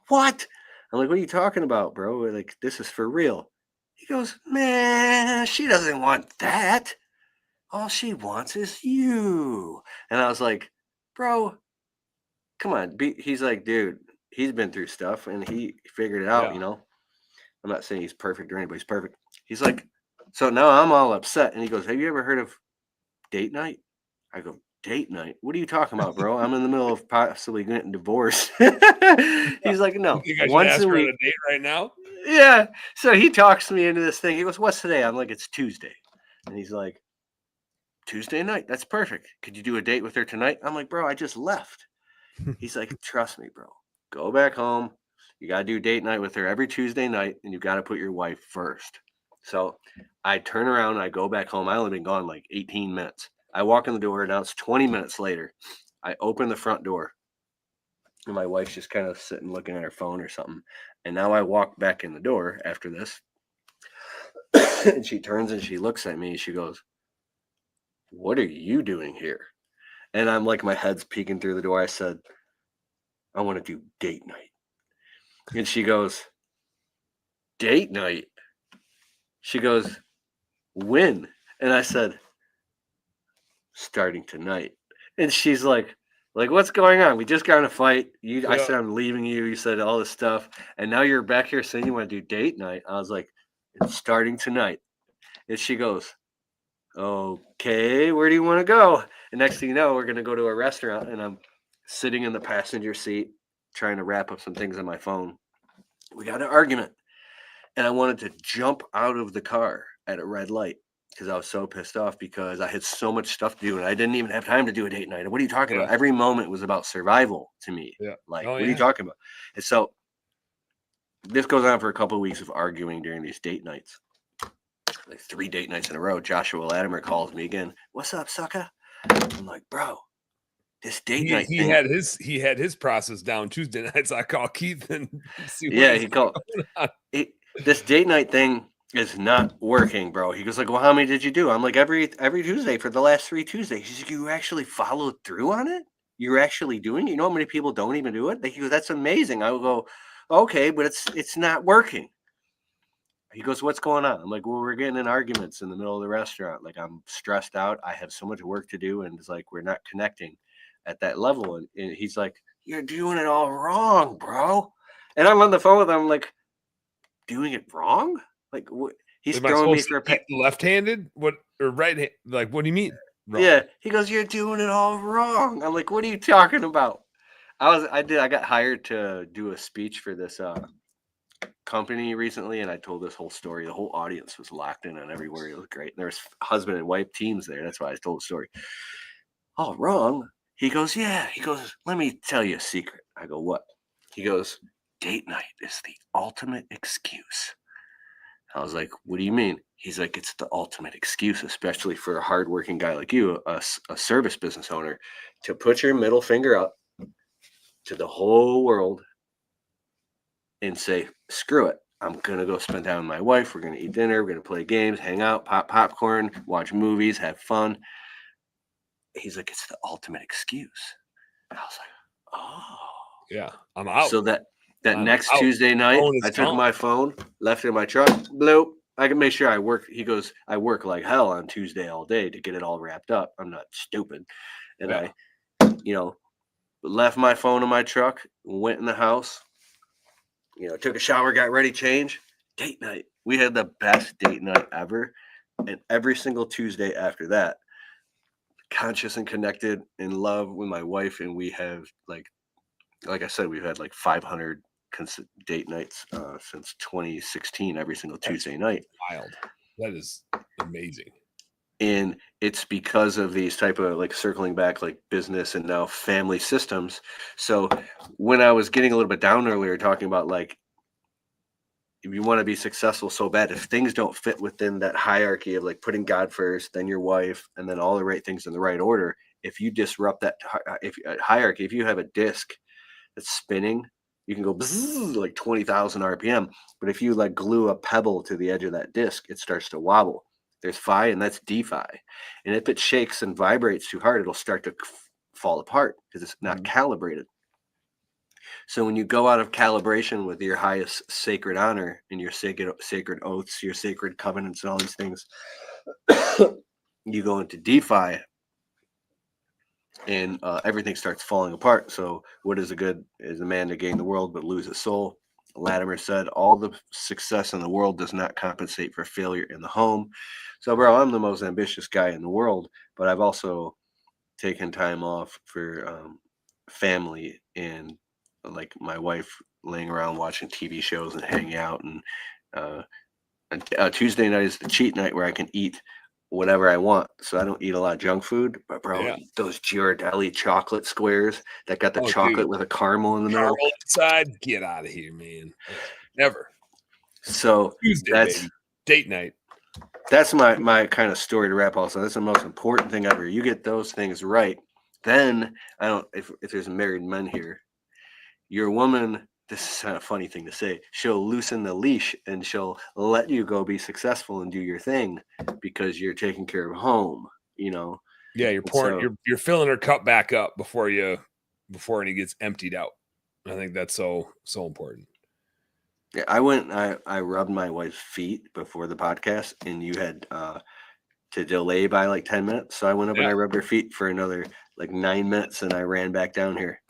What? I'm like, what are you talking about, bro? Like, this is for real. He goes, man, she doesn't want that. All she wants is you. And I was like, bro, come on. He's like, dude, he's been through stuff and he figured it out, yeah. you know? I'm not saying he's perfect or anybody's perfect. He's like, so now I'm all upset. And he goes, have you ever heard of date night? I go, date night? What are you talking about, bro? I'm in the middle of possibly getting divorced. He's like, You no, think I should once ask a her on week. a date right now? Yeah. So he talks me into this thing. He goes, what's today? I'm like, it's Tuesday. And he's like, Tuesday night. That's perfect. Could you do a date with her tonight? I'm like, bro, I just left. He's like, trust me, bro. Go back home. You got to do date night with her every Tuesday night, and you got to put your wife first. So I turn around and I go back home. I only been gone like 18 minutes. I walk in the door. Now it's 20 minutes later. I open the front door, and my wife's just kind of sitting looking at her phone or something. And now I walk back in the door after this, and she turns and she looks at me. And she goes, what are you doing here? And I'm like, my head's peeking through the door. I said, I want to do date night. And she goes, date night? She goes, when? And I said, starting tonight. And she's like, what's going on? We just got in a fight. I Yeah. said, I'm leaving you. You said all this stuff. And now you're back here saying you want to do date night. I was like, it's starting tonight. And she goes, okay, where do you want to go? And next thing you know, we're going to go to a restaurant. And I'm sitting in the passenger seat trying to wrap up some things on my phone. We got an argument. And I wanted to jump out of the car at a red light because I was so pissed off because I had so much stuff to do and I didn't even have time to do a date night. What are you talking Yeah. about? Every moment was about survival to me. Yeah. Like, Oh, what are you yeah. talking about? And so this goes on for a couple of weeks of arguing during these date nights. Like 3 date nights in a row. Joshua Latimer calls me again. What's up, sucker? I'm like, bro, this date night He thing. had his process down Tuesday nights. I call Keith and see what Yeah, he's he called. going on. This date night thing is not working, bro. He goes like, well, how many did you do? I'm like, every Tuesday for the last 3 Tuesdays. He's like, you actually followed through on it? You're actually doing it? You know how many people don't even do it? He goes, that's amazing. I would go, okay, but it's not working. He goes, what's going on? I'm like, well, we're getting in arguments in the middle of the restaurant. Like, I'm stressed out. I have so much work to do. And it's like, we're not connecting at that level. And he's like, you're doing it all wrong, bro. And I'm on the phone with him, like, doing it wrong? Like, what? He's Am I throwing me supposed for a to eat pet. left-handed? What or right hand? Like, what do you mean? Wrong. Yeah. He goes, you're doing it all wrong. I'm like, what are you talking about? I got hired to do a speech for this company recently, and I told this whole story. The whole audience was locked in on every word. It was great. There was husband and wife teams there. That's why I told the story. All wrong. He goes, yeah. He goes, let me tell you a secret. I go, what? He goes, date night is the ultimate excuse. I was like, what do you mean? He's like, it's the ultimate excuse, especially for a hardworking guy like you, a service business owner, to put your middle finger up to the whole world and say, screw it. I'm going to go spend time with my wife. We're going to eat dinner. We're going to play games, hang out, pop popcorn, watch movies, have fun. He's like, it's the ultimate excuse. And I was like, oh. Yeah, I'm out. So that I'm next out. Tuesday night, Phone is I took gone. my phone, left it in my truck, bloop. I can make sure I work. He goes, I work like hell on Tuesday all day to get it all wrapped up. I'm not stupid. And Yeah. I left my phone in my truck, went in the house, took a shower, got ready, changed. Date night. We had the best date night ever. And every single Tuesday after that, conscious and connected in love with my wife. And we have like I said, we've had like 500 date nights since 2016, every single Tuesday night. Wild. That is amazing. And it's because of these type of like circling back, like business and now family systems. So when I was getting a little bit down earlier, talking about like, if you want to be successful so bad, if things don't fit within that hierarchy of like putting God first, then your wife, and then all the right things in the right order, if you disrupt that hierarchy, if you have a disc that's spinning, you can go bzzz, like 20,000 RPM. But if you like glue a pebble to the edge of that disc, it starts to wobble. There's phi and that's d-phi. And if it shakes and vibrates too hard, it'll start to fall apart because it's not calibrated. So when you go out of calibration with your highest sacred honor and your sacred oaths, your sacred covenants, and all these things, you go into DeFi, and everything starts falling apart. So what is a man to gain the world but lose his soul? Latimer said, all the success in the world does not compensate for failure in the home. So, bro, I'm the most ambitious guy in the world, but I've also taken time off for family and like my wife laying around watching TV shows and hanging out. And Tuesday night is the cheat night where I can eat whatever I want. So I don't eat a lot of junk food. But bro, those Ghirardelli chocolate squares that got the chocolate with a caramel in the middle. Caramel inside, get out of here, man. Never. So Tuesday, that's baby. Date night. That's my kind of story to wrap also. That's the most important thing ever. You get those things right. Then I don't if there's married men here, your woman, this is kind of a funny thing to say, she'll loosen the leash and she'll let you go be successful and do your thing because you're taking care of home, you know. Yeah, you're pouring, you're filling her cup back up before it gets emptied out. I think that's so important. Yeah, I rubbed my wife's feet before the podcast, and you had to delay by like 10 minutes. So I went up and I rubbed her feet for another like 9 minutes, and I ran back down here.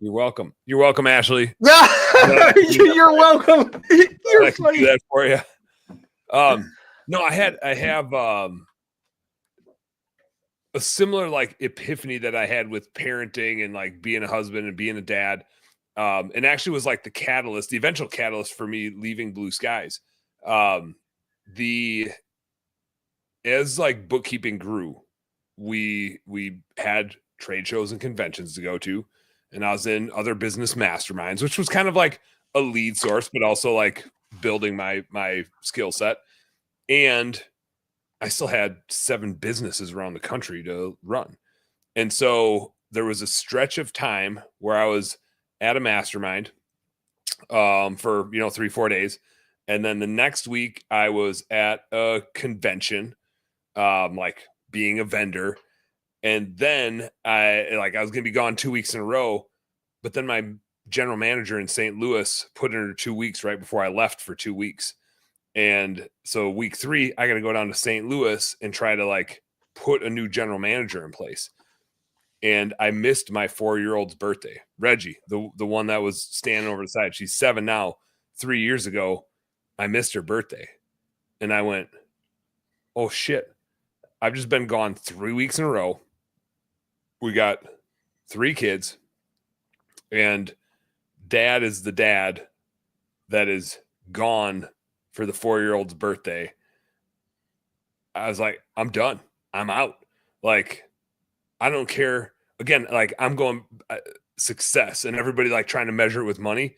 You're welcome. You're welcome, Ashley. You're welcome. You're funny. Do that for you. No, I have a similar like epiphany that I had with parenting and like being a husband and being a dad. And actually was like the eventual catalyst for me leaving Blue Skies. As like bookkeeping grew, we had trade shows and conventions to go to, and I was in other business masterminds, which was kind of like a lead source, but also like building my skill set. And I still had 7 businesses around the country to run. And so there was a stretch of time where I was at a mastermind for 3-4 days, and then the next week I was at a convention, like being a vendor, and then I was gonna be gone 2 weeks in a row, but then my general manager in St. Louis put in 2 weeks right before I left for 2 weeks, and so week 3 I got to go down to St. Louis and try to like put a new general manager in place. And I missed my 4-year-old's birthday. Reggie, the one that was standing over the side. She's 7 now. 3 years ago, I missed her birthday. And I went, oh, shit. I've just been gone 3 weeks in a row. We got 3 kids. And dad is the dad that is gone for the 4-year-old's birthday. I was like, I'm done. I'm out. Like, I don't care. Again, like I'm going success and everybody like trying to measure it with money.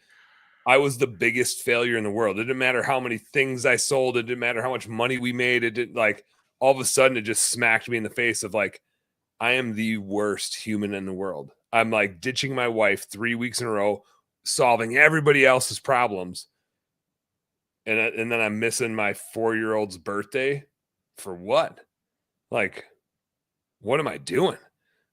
I was the biggest failure in the world. It didn't matter how many things I sold. It didn't matter how much money we made. It didn't like all of a sudden it just smacked me in the face of like, I am the worst human in the world. I'm like ditching my wife 3 weeks in a row, solving everybody else's problems. And then I'm missing my 4-year-old's birthday for what? Like, what am I doing?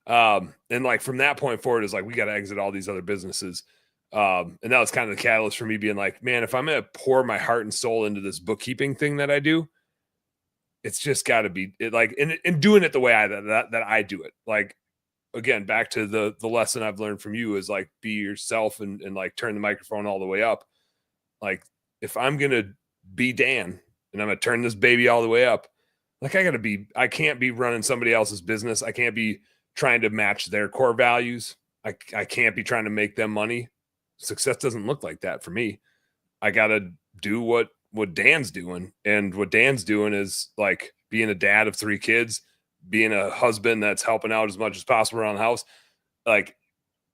And like from that point forward is like, we got to exit all these other businesses. And that was kind of the catalyst for me being like, man, if I'm going to pour my heart and soul into this bookkeeping thing that I do, it's just got to be like, and doing it the way that I do it. Like, again, back to the lesson I've learned from you is like, be yourself and like turn the microphone all the way up. Like if I'm going to be Dan and I'm going to turn this baby all the way up, like I can't be running somebody else's business. I can't be trying to match their core values. I can't be trying to make them money. Success doesn't look like that for me. I got to do what Dan's doing. And what Dan's doing is like being a dad of 3 kids, being a husband that's helping out as much as possible around the house. Like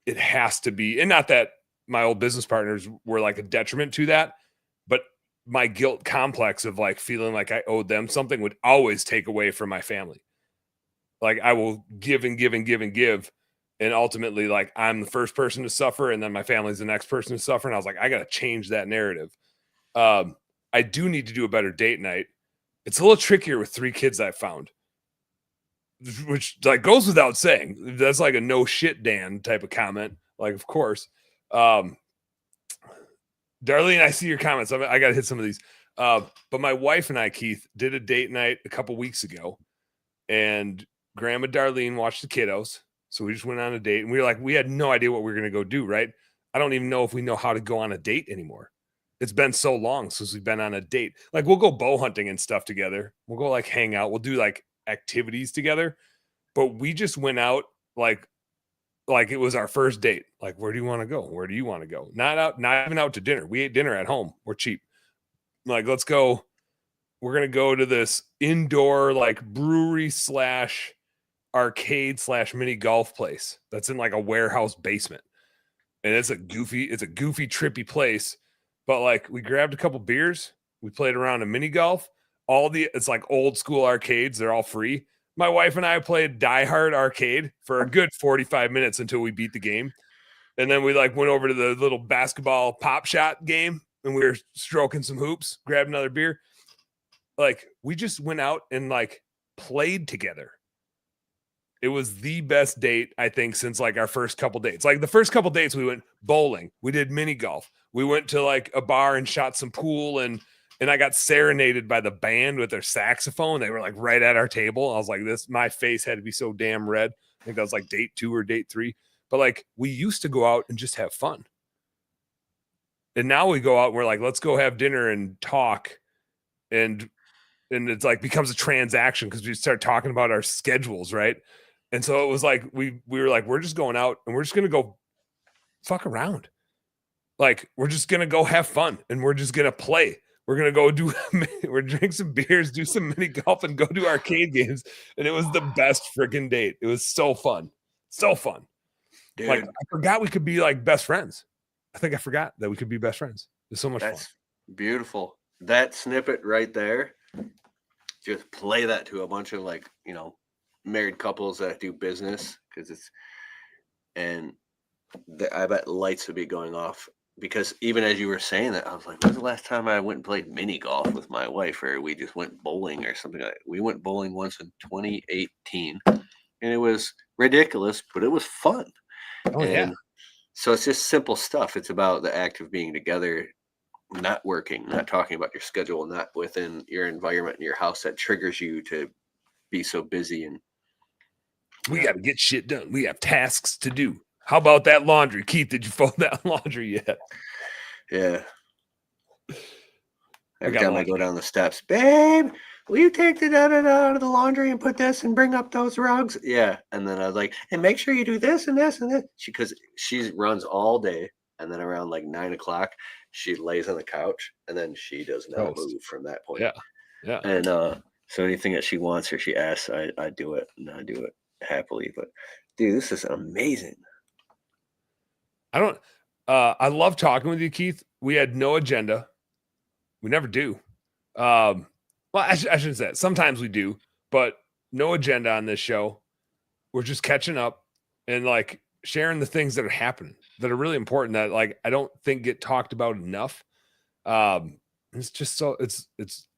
it has to be, and not that my old business partners were like a detriment to that, but my guilt complex of like feeling like I owed them something would always take away from my family. Like I will give and give and give and give. And ultimately, like, I'm the first person to suffer, and then my family's the next person to suffer. And I was like, I got to change that narrative. I do need to do a better date night. It's a little trickier with 3 kids I found, which like goes without saying. That's like a no shit Dan type of comment. Like, of course. Darlene, I see your comments. I got to hit some of these. But my wife and I, Keith, did a date night a couple weeks ago, and Grandma Darlene watched the kiddos. So we just went on a date, and we had no idea what we were going to go do, right? I don't even know if we know how to go on a date anymore. It's been so long since we've been on a date. Like, we'll go bow hunting and stuff together. We'll go like hang out. We'll do like activities together. But we just went out like it was our first date. Like, where do you want to go? Where do you want to go? Not even out to dinner. We ate dinner at home. We're cheap. Like, let's go. We're going to go to this indoor like brewery / arcade / mini golf place that's in like a warehouse basement. And it's a goofy, trippy place. But like, we grabbed a couple beers. We played around a mini golf. It's like old school arcades. They're all free. My wife and I played Die Hard arcade for a good 45 minutes until we beat the game. And then we like went over to the little basketball pop shot game, and we were stroking some hoops, grabbed another beer. Like, we just went out and like played together. It was the best date, I think, since like our first couple dates. Like, the first couple dates, we went bowling. We did mini golf. We went to like a bar and shot some pool, and I got serenaded by the band with their saxophone. They were like right at our table. I was like, my face had to be so damn red. I think that was like date 2 or date 3. But like, we used to go out and just have fun. And now we go out and we're like, let's go have dinner and talk. And it's like becomes a transaction because we start talking about our schedules, right? And so it was like we were like, we're just going out and we're just gonna go fuck around. Like, we're just gonna go have fun and we're just gonna play. We're gonna go we're drink some beers, do some mini golf, and go do arcade games. And it was the best freaking date. It was so fun. So fun. Dude, like, I forgot we could be like best friends. I think I forgot that we could be best friends. It was so much fun. Beautiful. That snippet right there. Just play that to a bunch of like, married couples that do business, I bet lights would be going off, because even as you were saying that, I was like, when's the last time I went and played mini golf with my wife, or we just went bowling or something like that? We went bowling once in 2018, and it was ridiculous, but it was fun. Oh, yeah. So it's just simple stuff. It's about the act of being together, not working, not talking about your schedule, not within your environment in your house that triggers you to be so busy. And we got to get shit done. We have tasks to do. How about that laundry? Keith, did you fold that laundry yet? Yeah. Every time I go down the steps, babe, will you take the out of the laundry and put this and bring up those rugs? Yeah. And then I was like, and make sure you do this and this and this. Because she runs all day. And then around like 9 o'clock, she lays on the couch, and then she does not move from that point. Yeah. Yeah. And so anything that she wants or she asks, I do it, and I do it happily. But dude, this is amazing. I love talking with you, Keith. We had no agenda. We never do. Well, I shouldn't say that. Sometimes we do, but no agenda on this show. We're just catching up and like sharing the things that are happening that are really important that like I don't think get talked about enough. It's just so it's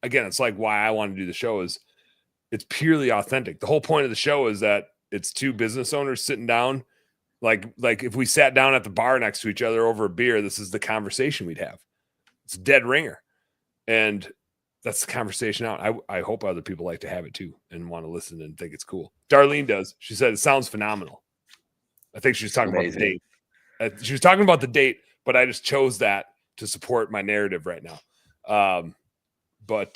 again, it's like why I want to do the show is it's purely authentic. The whole point of the show is that it's 2 business owners sitting down. Like if we sat down at the bar next to each other over a beer, this is the conversation we'd have. It's a dead ringer. And that's the conversation out. I hope other people like to have it too and want to listen and think it's cool. Darlene does. She said it sounds phenomenal. I think she was talking about the date. She was talking about the date, but I just chose that to support my narrative right now. But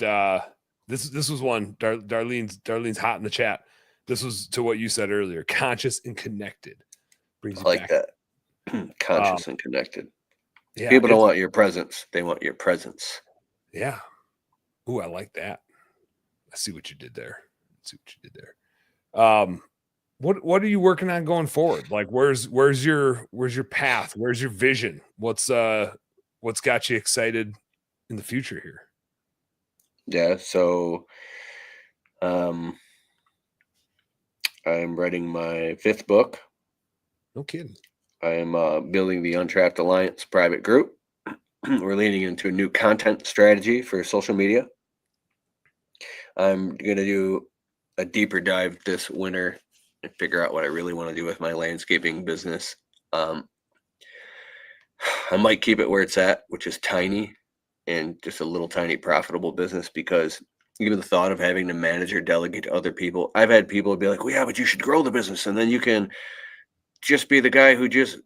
this was one. Darlene's hot in the chat. This was to what you said earlier. Conscious and connected. Brings you back. That. Conscious and connected. Yeah, people don't want your presence. They want your presence. Yeah. Ooh, I like that. I see what you did there. What are you working on going forward? Like, where's your path? Where's your vision? What's got you excited in the future here? Yeah, so I'm writing my 5th book. No kidding. I am building the Untrapped Alliance private group. We're leaning into a new content strategy for social media. I'm going to do a deeper dive this winter and figure out what I really want to do with my landscaping business. I might keep it where it's at, which is tiny and just a little tiny profitable business, because even the thought of having to manage or delegate to other people, I've had people be like, well, yeah, but you should grow the business and then you can just be the guy who just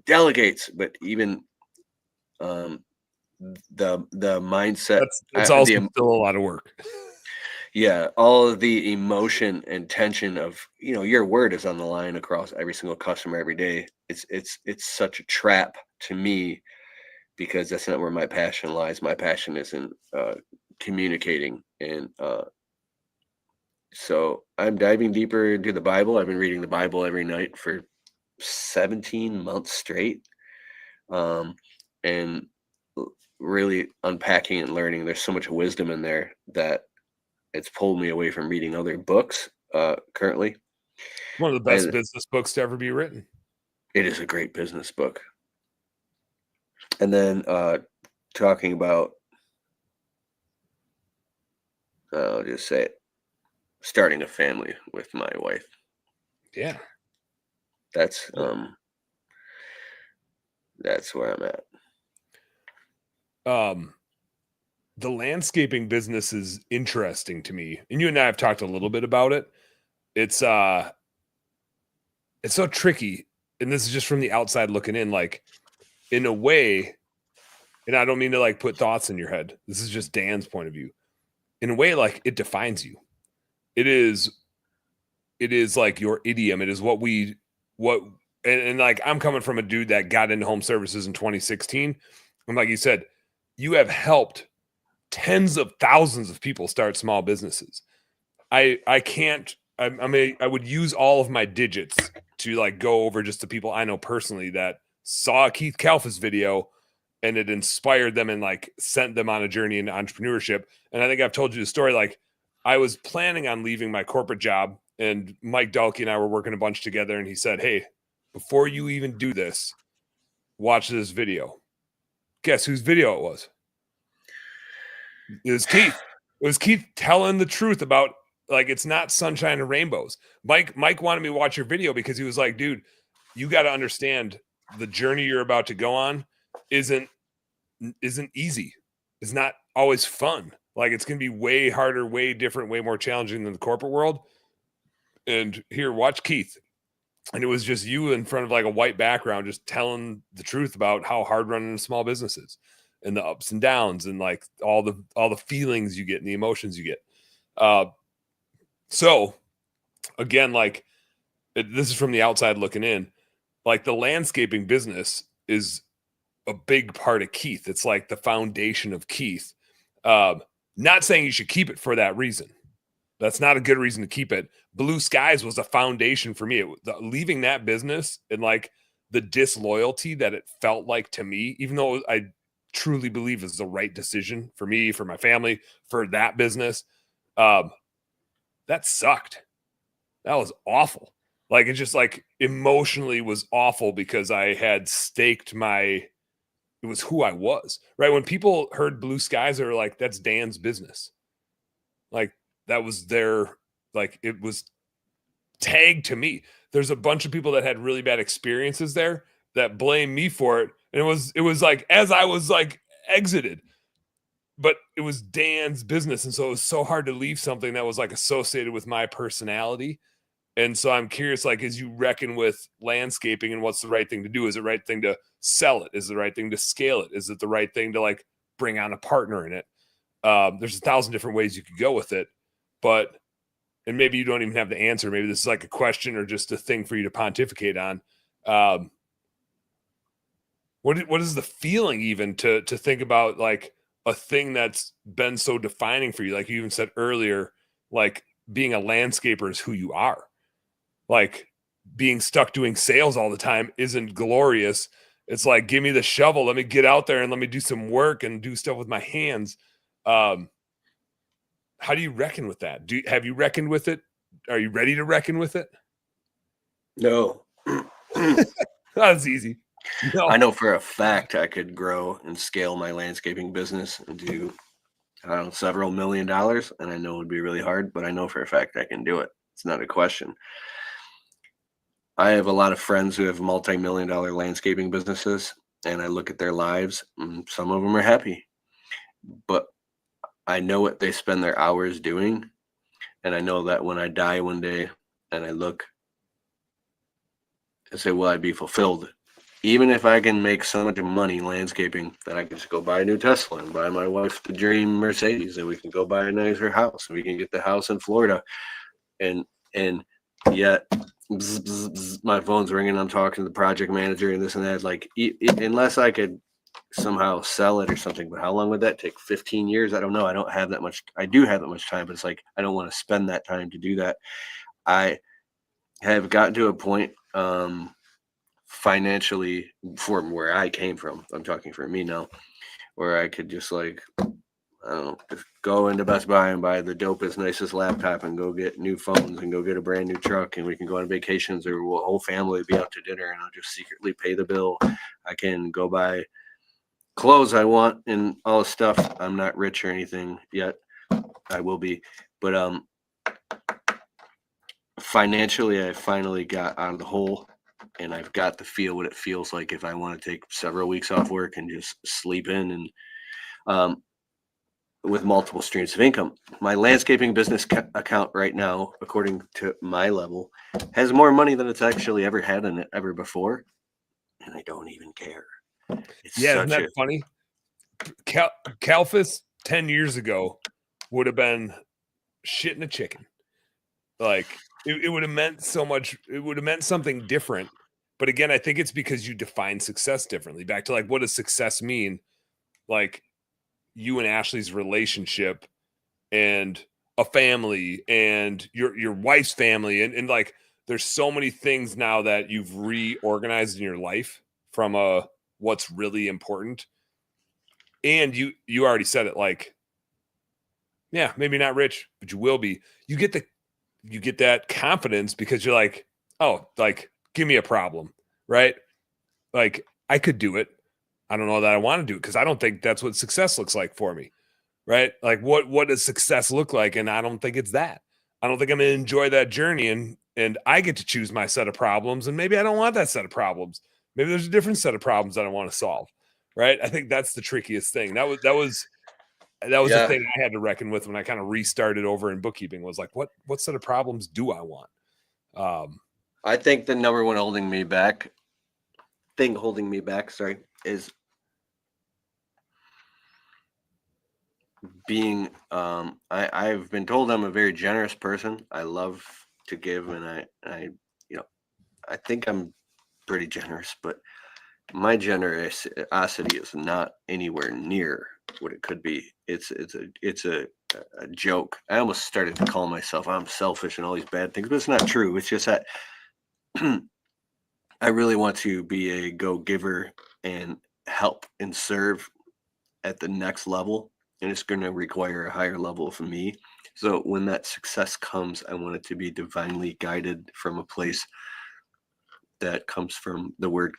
delegates. But even the mindset, It's also the still a lot of work. yeah, all of the emotion and tension of, your word is on the line across every single customer every day. It's such a trap to me, because that's not where my passion lies. My passion is in communicating, and so I'm diving deeper into the Bible. I've been reading the Bible every night for 17 months straight, and really unpacking and learning. There's so much wisdom in there that it's pulled me away from reading other books currently. One of the best And business books to ever be written. it is a great business book. And then talking about, I'll just say it, starting a family with my wife. Yeah. That's where I'm at. The landscaping business is interesting to me, and you and I have talked a little bit about it. It's so tricky, and this is just from the outside looking in, like, in a way, and I don't mean to like put thoughts in your head. This is just Dan's point of view. In a way, like, it defines you. It is like your idiom. It is and like, I'm coming from a dude that got into home services in 2016. And like you said, you have helped tens of thousands of people start small businesses. I would use all of my digits to like go over just the people I know personally that saw a KEITH KALFAS video and it inspired them and like sent them on a journey into entrepreneurship. And I think I've told you the story. Like, I was planning on leaving my corporate job, and Mike Dalkey and I were working a bunch together, and he said, hey, before you even do this, watch this video. Guess whose video it was? It was KEITH. It was KEITH telling the truth about, like, it's not sunshine and rainbows. Mike wanted me to watch your video because he was like, dude, you got to understand the journey you're about to go on isn't easy. It's not always fun. Like, it's going to be way harder, way different, way more challenging than the corporate world. And here, watch KEITH. And it was just you in front of like a white background, just telling the truth about how hard running a small business is, and the ups and downs, and like all the feelings you get and the emotions you get. So again, like, this is from the outside looking in. Like, the landscaping business is a big part of KEITH. It's like the foundation of KEITH. Not saying you should keep it for that reason. That's not a good reason to keep it. Blue Skies was a foundation for me. Leaving that business and like the disloyalty that it felt like to me, even though I truly believe is the right decision for me, for my family, for that business, that sucked. That was awful. Like, it just like emotionally was awful because I had staked it was who I was, right? When people heard Blue Skies, they were like, that's Dan's business. Like, that was it was tagged to me. There's a bunch of people that had really bad experiences there that blame me for it. And it was like, as I was like exited, but it was Dan's business. And so it was so hard to leave something that was like associated with my personality. And so I'm curious, like, as you reckon with landscaping and what's the right thing to do, is it the right thing to sell it? Is it the right thing to scale it? Is it the right thing to like bring on a partner in it? There's 1,000 different ways you could go with it, and maybe you don't even have the answer. Maybe this is like a question or just a thing for you to pontificate on. What is the feeling even to think about like a thing that's been so defining for you? Like you even said earlier, like, being a landscaper is who you are. Like, being stuck doing sales all the time isn't glorious. It's like, give me the shovel. Let me get out there and let me do some work and do stuff with my hands. How do you reckon with that? Have you reckoned with it? Are you ready to reckon with it? No. That's easy. No. I know for a fact I could grow and scale my landscaping business and do, I don't know, several $1,000,000, and I know it would be really hard, but I know for a fact I can do it. It's not a question. I have a lot of friends who have multi-million-dollar landscaping businesses, and I look at their lives, and some of them are happy, but I know what they spend their hours doing, and I know that when I die one day and I look and say, will I be fulfilled? Even if I can make so much money landscaping that I can just go buy a new Tesla and buy my wife the dream Mercedes, and we can go buy a nicer house, and we can get the house in Florida, and yet bzz, bzz, bzz, my phone's ringing, I'm talking to the project manager and this and that. Like, unless I could somehow sell it or something, but how long would that take? 15 years? I don't know. I don't have that much. I do have that much time, but it's like I don't want to spend that time to do that. I have gotten to a point financially, from where I came from, I'm talking for me now, where I could just, like, I don't know, just go into Best Buy and buy the dopest, nicest laptop and go get new phones and go get a brand new truck, and we can go on vacations, or we'll whole family be out to dinner, and I'll just secretly pay the bill. I can go buy clothes I want and all this stuff. I'm not rich or anything yet. I will be, but financially, I finally got out of the hole, and I've got to feel what it feels like if I want to take several weeks off work and just sleep in, and with multiple streams of income. My landscaping business account right now, according to my level, has more money than it's actually ever had in it ever before, and I don't even care. It's Isn't that funny? Kalfas 10 years ago would have been shit in a chicken. Like, it would have meant so much. It would have meant something different. But again, I think it's because you define success differently. Back to, like, what does success mean? Like, you and Ashley's relationship and a family and your wife's family. And like, there's so many things now that you've reorganized in your life from what's really important. And you already said it, like, yeah, maybe not rich, but you will be. You get that confidence because you're like, oh, like, give me a problem, right? Like, I could do it. I don't know that I want to do it because I don't think that's what success looks like for me, right? Like, what does success look like? And I don't think it's that. I don't think I'm going to enjoy that journey, and I get to choose my set of problems, and maybe I don't want that set of problems. Maybe there's a different set of problems that I want to solve, right? I think that's the trickiest thing. That was the thing I had to reckon with when I kind of restarted over in bookkeeping, was like, what set of problems do I want? I think the number one holding me back, is being, I've been told I'm a very generous person. I love to give, and I I think I'm pretty generous, but my generosity is not anywhere near what it could be. It's a joke. I almost started to call myself, I'm selfish and all these bad things, but it's not true. It's just that I really want to be a go-giver and help and serve at the next level, and it's going to require a higher level of me. So when that success comes, I want it to be divinely guided from a place that comes from the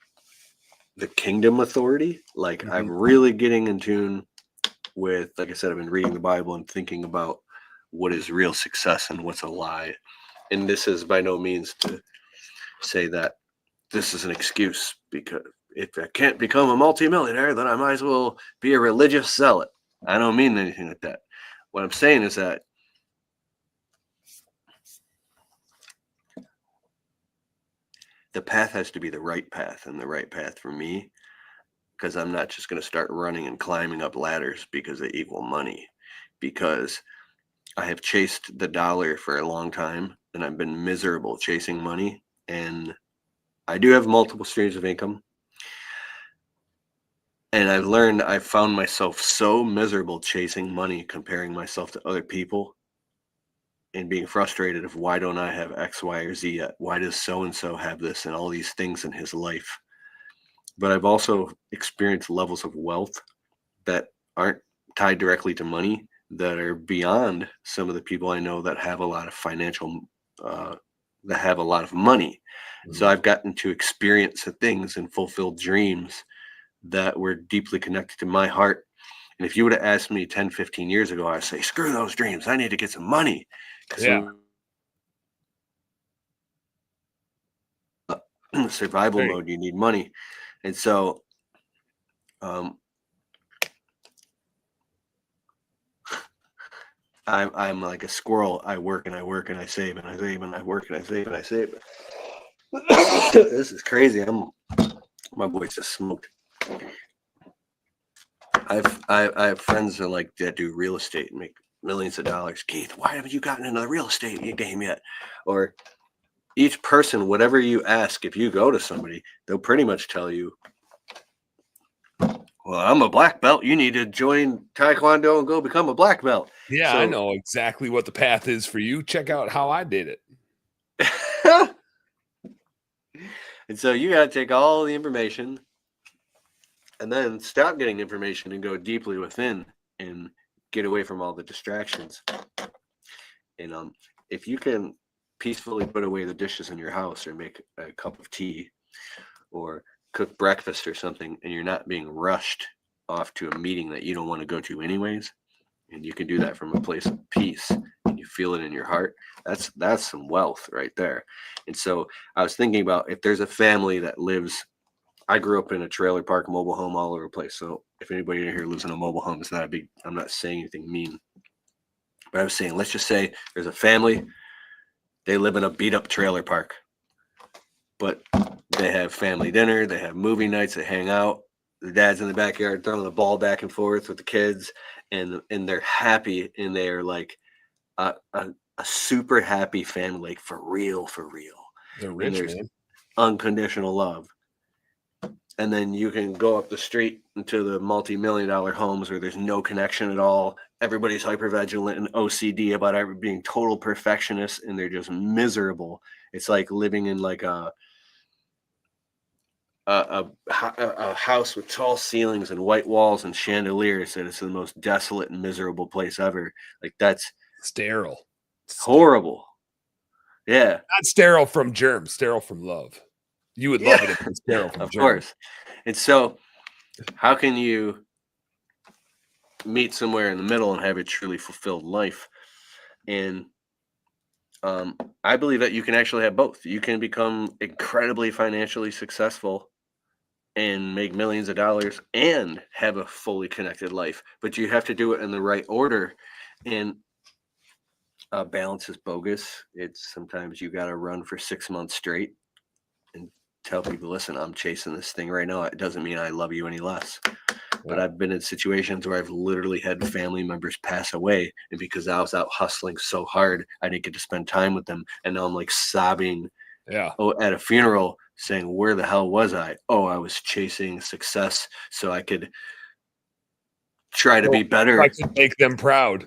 kingdom authority. Like, I'm really getting in tune with, like I said, I've been reading the Bible and thinking about what is real success and what's a lie. And this is by no means to say that this is an excuse, because if I can't become a multimillionaire, then I might as well be a religious zealot. I don't mean anything like that. What I'm saying is that the path has to be the right path, and the right path for me, because I'm not just going to start running and climbing up ladders because they equal money, because I have chased the dollar for a long time, and I've been miserable chasing money. And I do have multiple streams of income. And I've found myself so miserable chasing money, comparing myself to other people, and being frustrated of, why don't I have X, Y, or Z yet? Why does so-and-so have this and all these things in his life? But I've also experienced levels of wealth that aren't tied directly to money, that are beyond some of the people I know that have a lot of financial that have a lot of money. So Mhm. I've gotten to experience the things and fulfill dreams that were deeply connected to my heart. And if you would have asked me 10, 15 years ago, I'd say, screw those dreams. I need to get some money. Because Yeah. in survival Very mode, you need money. And so um, I'm like a squirrel. I work and I work and I save and I save and I work and I save and I save. This is crazy. My voice just smoked. I have friends that do real estate and make millions of dollars. Keith, why haven't you gotten into the real estate game yet? Or each person, whatever you ask, if you go to somebody, they'll pretty much tell you, well, I'm a black belt. You need to join Taekwondo and go become a black belt. Yeah, I So, know exactly what the path is for you. Check out how I did it. and so you got to take all the information and then stop getting information and go deeply within and get away from all the distractions. And if you can peacefully put away the dishes in your house or make a cup of tea or cook breakfast or something, and you're not being rushed off to a meeting that you don't want to go to anyways, and you can do that from a place of peace and you feel it in your heart, that's some wealth right there. And so I was thinking about, if there's a family that lives, I grew up in a trailer park, mobile home, all over the place. So if anybody in here lives in a mobile home, it's not a big, I'm not saying anything mean, but I was saying, let's just say there's a family, they live in a beat up trailer park, but they have family dinner, they have movie nights, they hang out. The dad's in the backyard throwing the ball back and forth with the kids, and they're happy, and they're like a super happy family, like for real, for real. They're And rich, there's man. unconditional love. And then you can go up the street into the multi-million-dollar homes where there's no connection at all. Everybody's hypervigilant and OCD about being total perfectionists, and they're just miserable. It's like living in like a house with tall ceilings and white walls and chandeliers, and it's the most desolate and miserable place ever. Like, that's Sterile. horrible. Yeah. Not sterile from germs, sterile from love. You would love it if it's sterile from Of germs. course. And so how can you meet somewhere in the middle and have a truly fulfilled life? And I believe that you can actually have both. You can become incredibly financially successful and make millions of dollars and have a fully connected life, but you have to do it in the right order. And balance is bogus. It's sometimes you got to run for 6 months straight and tell people, listen, I'm chasing this thing right now. It doesn't mean I love you any less. But I've been in situations where I've literally had family members pass away, and because I was out hustling so hard, I didn't get to spend time with them. And now I'm like sobbing at a funeral saying, where the hell was I? Oh, I was chasing success so I could try to be better. I could make them proud.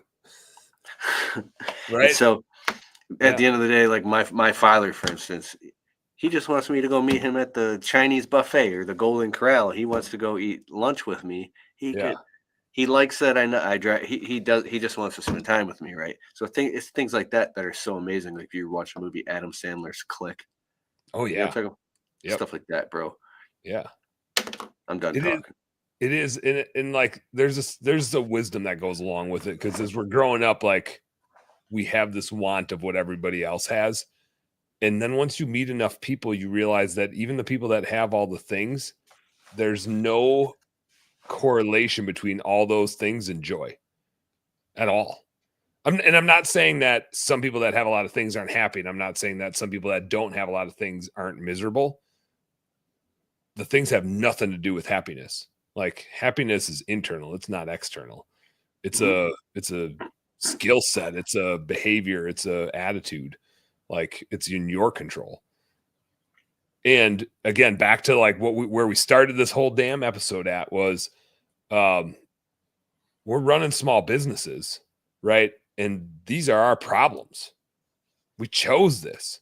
Right. And so at the end of the day, like my father, for instance, he just wants me to go meet him at the Chinese buffet or the Golden Corral. He wants to go eat lunch with me. He likes that I drive. He does. He just wants to spend time with me, right? So it's things like that that are so amazing. Like if you watch the movie Adam Sandler's Click. Oh yeah. You know what I'm talking about? Stuff like that, bro. Yeah. I'm done talking. It is, and like there's a wisdom that goes along with it, because as we're growing up, like we have this want of what everybody else has. And then once you meet enough people, you realize that even the people that have all the things, there's no correlation between all those things and joy at all. I'm not saying that some people that have a lot of things aren't happy. And I'm not saying that some people that don't have a lot of things aren't miserable. The things have nothing to do with happiness. Like happiness is internal. It's not external. It's a skill set. It's a behavior. It's a attitude. Like it's in your control. And again, back to like where we started this whole damn episode at was, we're running small businesses, right? And these are our problems. We chose this,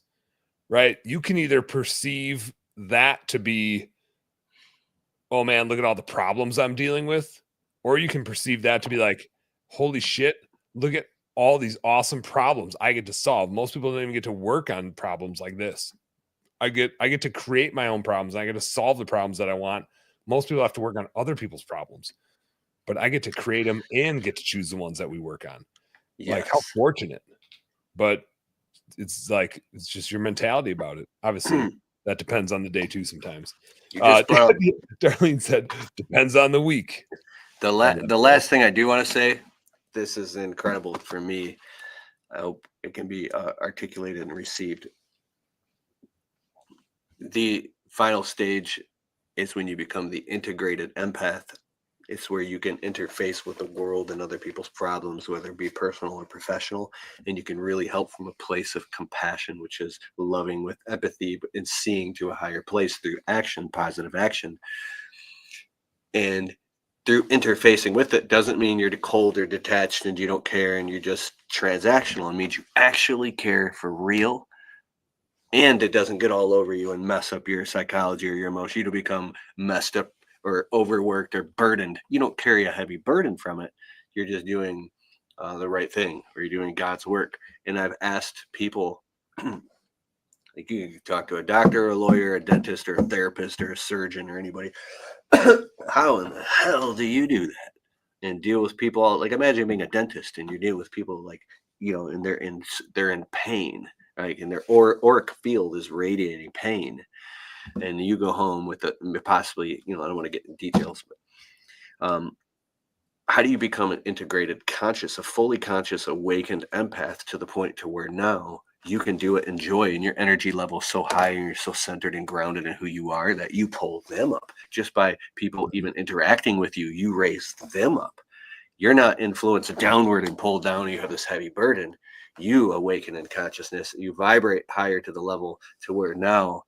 right? You can either perceive that to be, oh man, look at all the problems I'm dealing with, or you can perceive that to be like, holy shit, look at all these awesome problems I get to solve. Most people don't even get to work on problems like this. I get to create my own problems. I get to solve the problems that I want. Most people have to work on other people's problems, but I get to create them and get to choose the ones that we work on. Yes. Like, how fortunate. But it's like, it's just your mentality about it. Obviously, that depends on the day too sometimes. Darlene said, depends on the week. The last thing I do want to say, this is incredible for me. I hope it can be articulated and received. The final stage is when you become the integrated empath. It's where you can interface with the world and other people's problems, whether it be personal or professional, and you can really help from a place of compassion, which is loving with empathy and seeing to a higher place through action, positive action. And through interfacing with it doesn't mean you're cold or detached and you don't care and you're just transactional. It means you actually care for real, and it doesn't get all over you and mess up your psychology or your emotion. You don't become messed up or overworked or burdened. You don't carry a heavy burden from it. You're just doing the right thing, or you're doing God's work. And I've asked people, like, you can talk to a doctor, a lawyer, a dentist, or a therapist, or a surgeon, or anybody. How in the hell do you do that and deal with people? Like, imagine being a dentist and you deal with people like, and they're in pain, right? And their auric field is radiating pain, and you go home with possibly, I don't want to get in details, but how do you become an integrated conscious, a fully conscious, awakened empath to the point to where now you can do it in joy, and your energy level is so high and you're so centered and grounded in who you are that you pull them up just by people even interacting with you. You raise them up. You're not influenced downward and pulled down. You have this heavy burden. You awaken in consciousness. You vibrate higher to the level to where now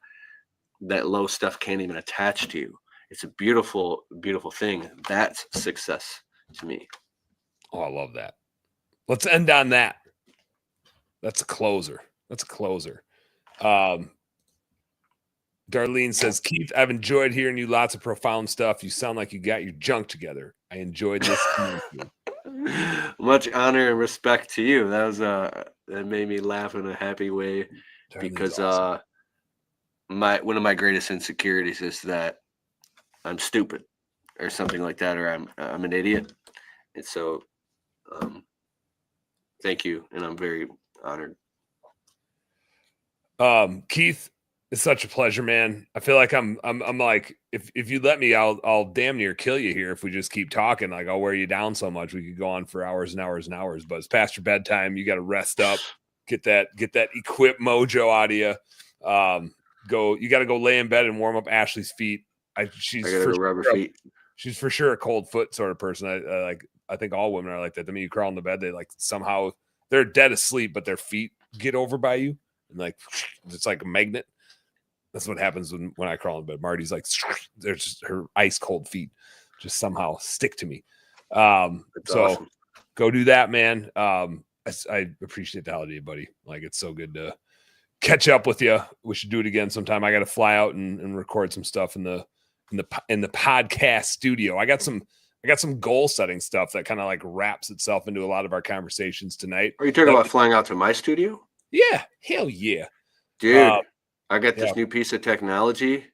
that low stuff can't even attach to you. It's a beautiful, beautiful thing. That's success to me. Oh, I love that. Let's end on that. That's a closer. Darlene says, Keith, I've enjoyed hearing you. Lots of profound stuff. You sound like you got your junk together. I enjoyed this. Much honor and respect to you. That made me laugh in a happy way. Darlene's because awesome. One of my greatest insecurities is that I'm stupid or something like that, or I'm an idiot. And so thank you, and I'm very honored. Keith, it's such a pleasure, man. I feel like I'm like, if you let me, I'll damn near kill you here if we just keep talking. Like, I'll wear you down so much we could go on for hours and hours and hours. But it's past your bedtime. You got to rest up, get that equip mojo out of you. You got to go lay in bed and warm up Ashley's feet. She's for sure a cold foot sort of person. I think all women are like that. The minute you crawl in the bed, they like somehow they're dead asleep, but their feet get over by you, and like it's like a magnet. That's what happens when I crawl in bed. Marty's like, there's just her ice cold feet just somehow stick to me. So awesome. Go do that, man. I appreciate the holiday, buddy. Like, it's so good to catch up with you. We should do it again sometime. I got to fly out and record some stuff in the podcast studio. I got some goal setting stuff that kind of like wraps itself into a lot of our conversations tonight. Are you talking about flying out to my studio? Yeah, hell yeah, dude. I got this new piece of technology.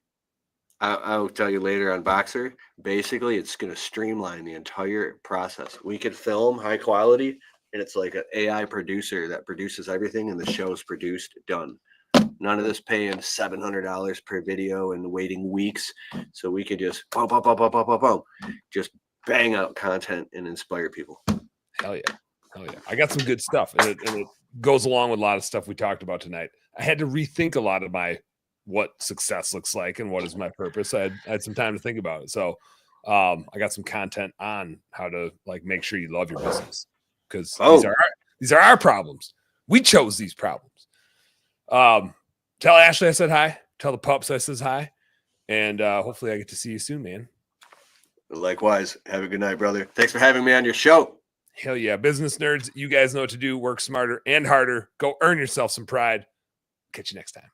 I'll tell you later on Boxer. Basically, it's going to streamline the entire process. We could film high quality, and it's like an AI producer that produces everything, and the show's produced, done. None of this paying $700 per video and waiting weeks. So we could just just bang out content and inspire people. Hell yeah. I got some good stuff, and it goes along with a lot of stuff we talked about tonight. I had to rethink a lot of what success looks like and what is my purpose. I had some time to think about it. So I got some content on how to like make sure you love your business, because these are our problems. We chose these problems. Tell Ashley I said hi. Tell the pups I says hi. And hopefully I get to see you soon, man. Likewise. Have a good night, brother. Thanks for having me on your show. Hell yeah. Business nerds, you guys know what to do. Work smarter and harder. Go earn yourself some pride. Catch you next time.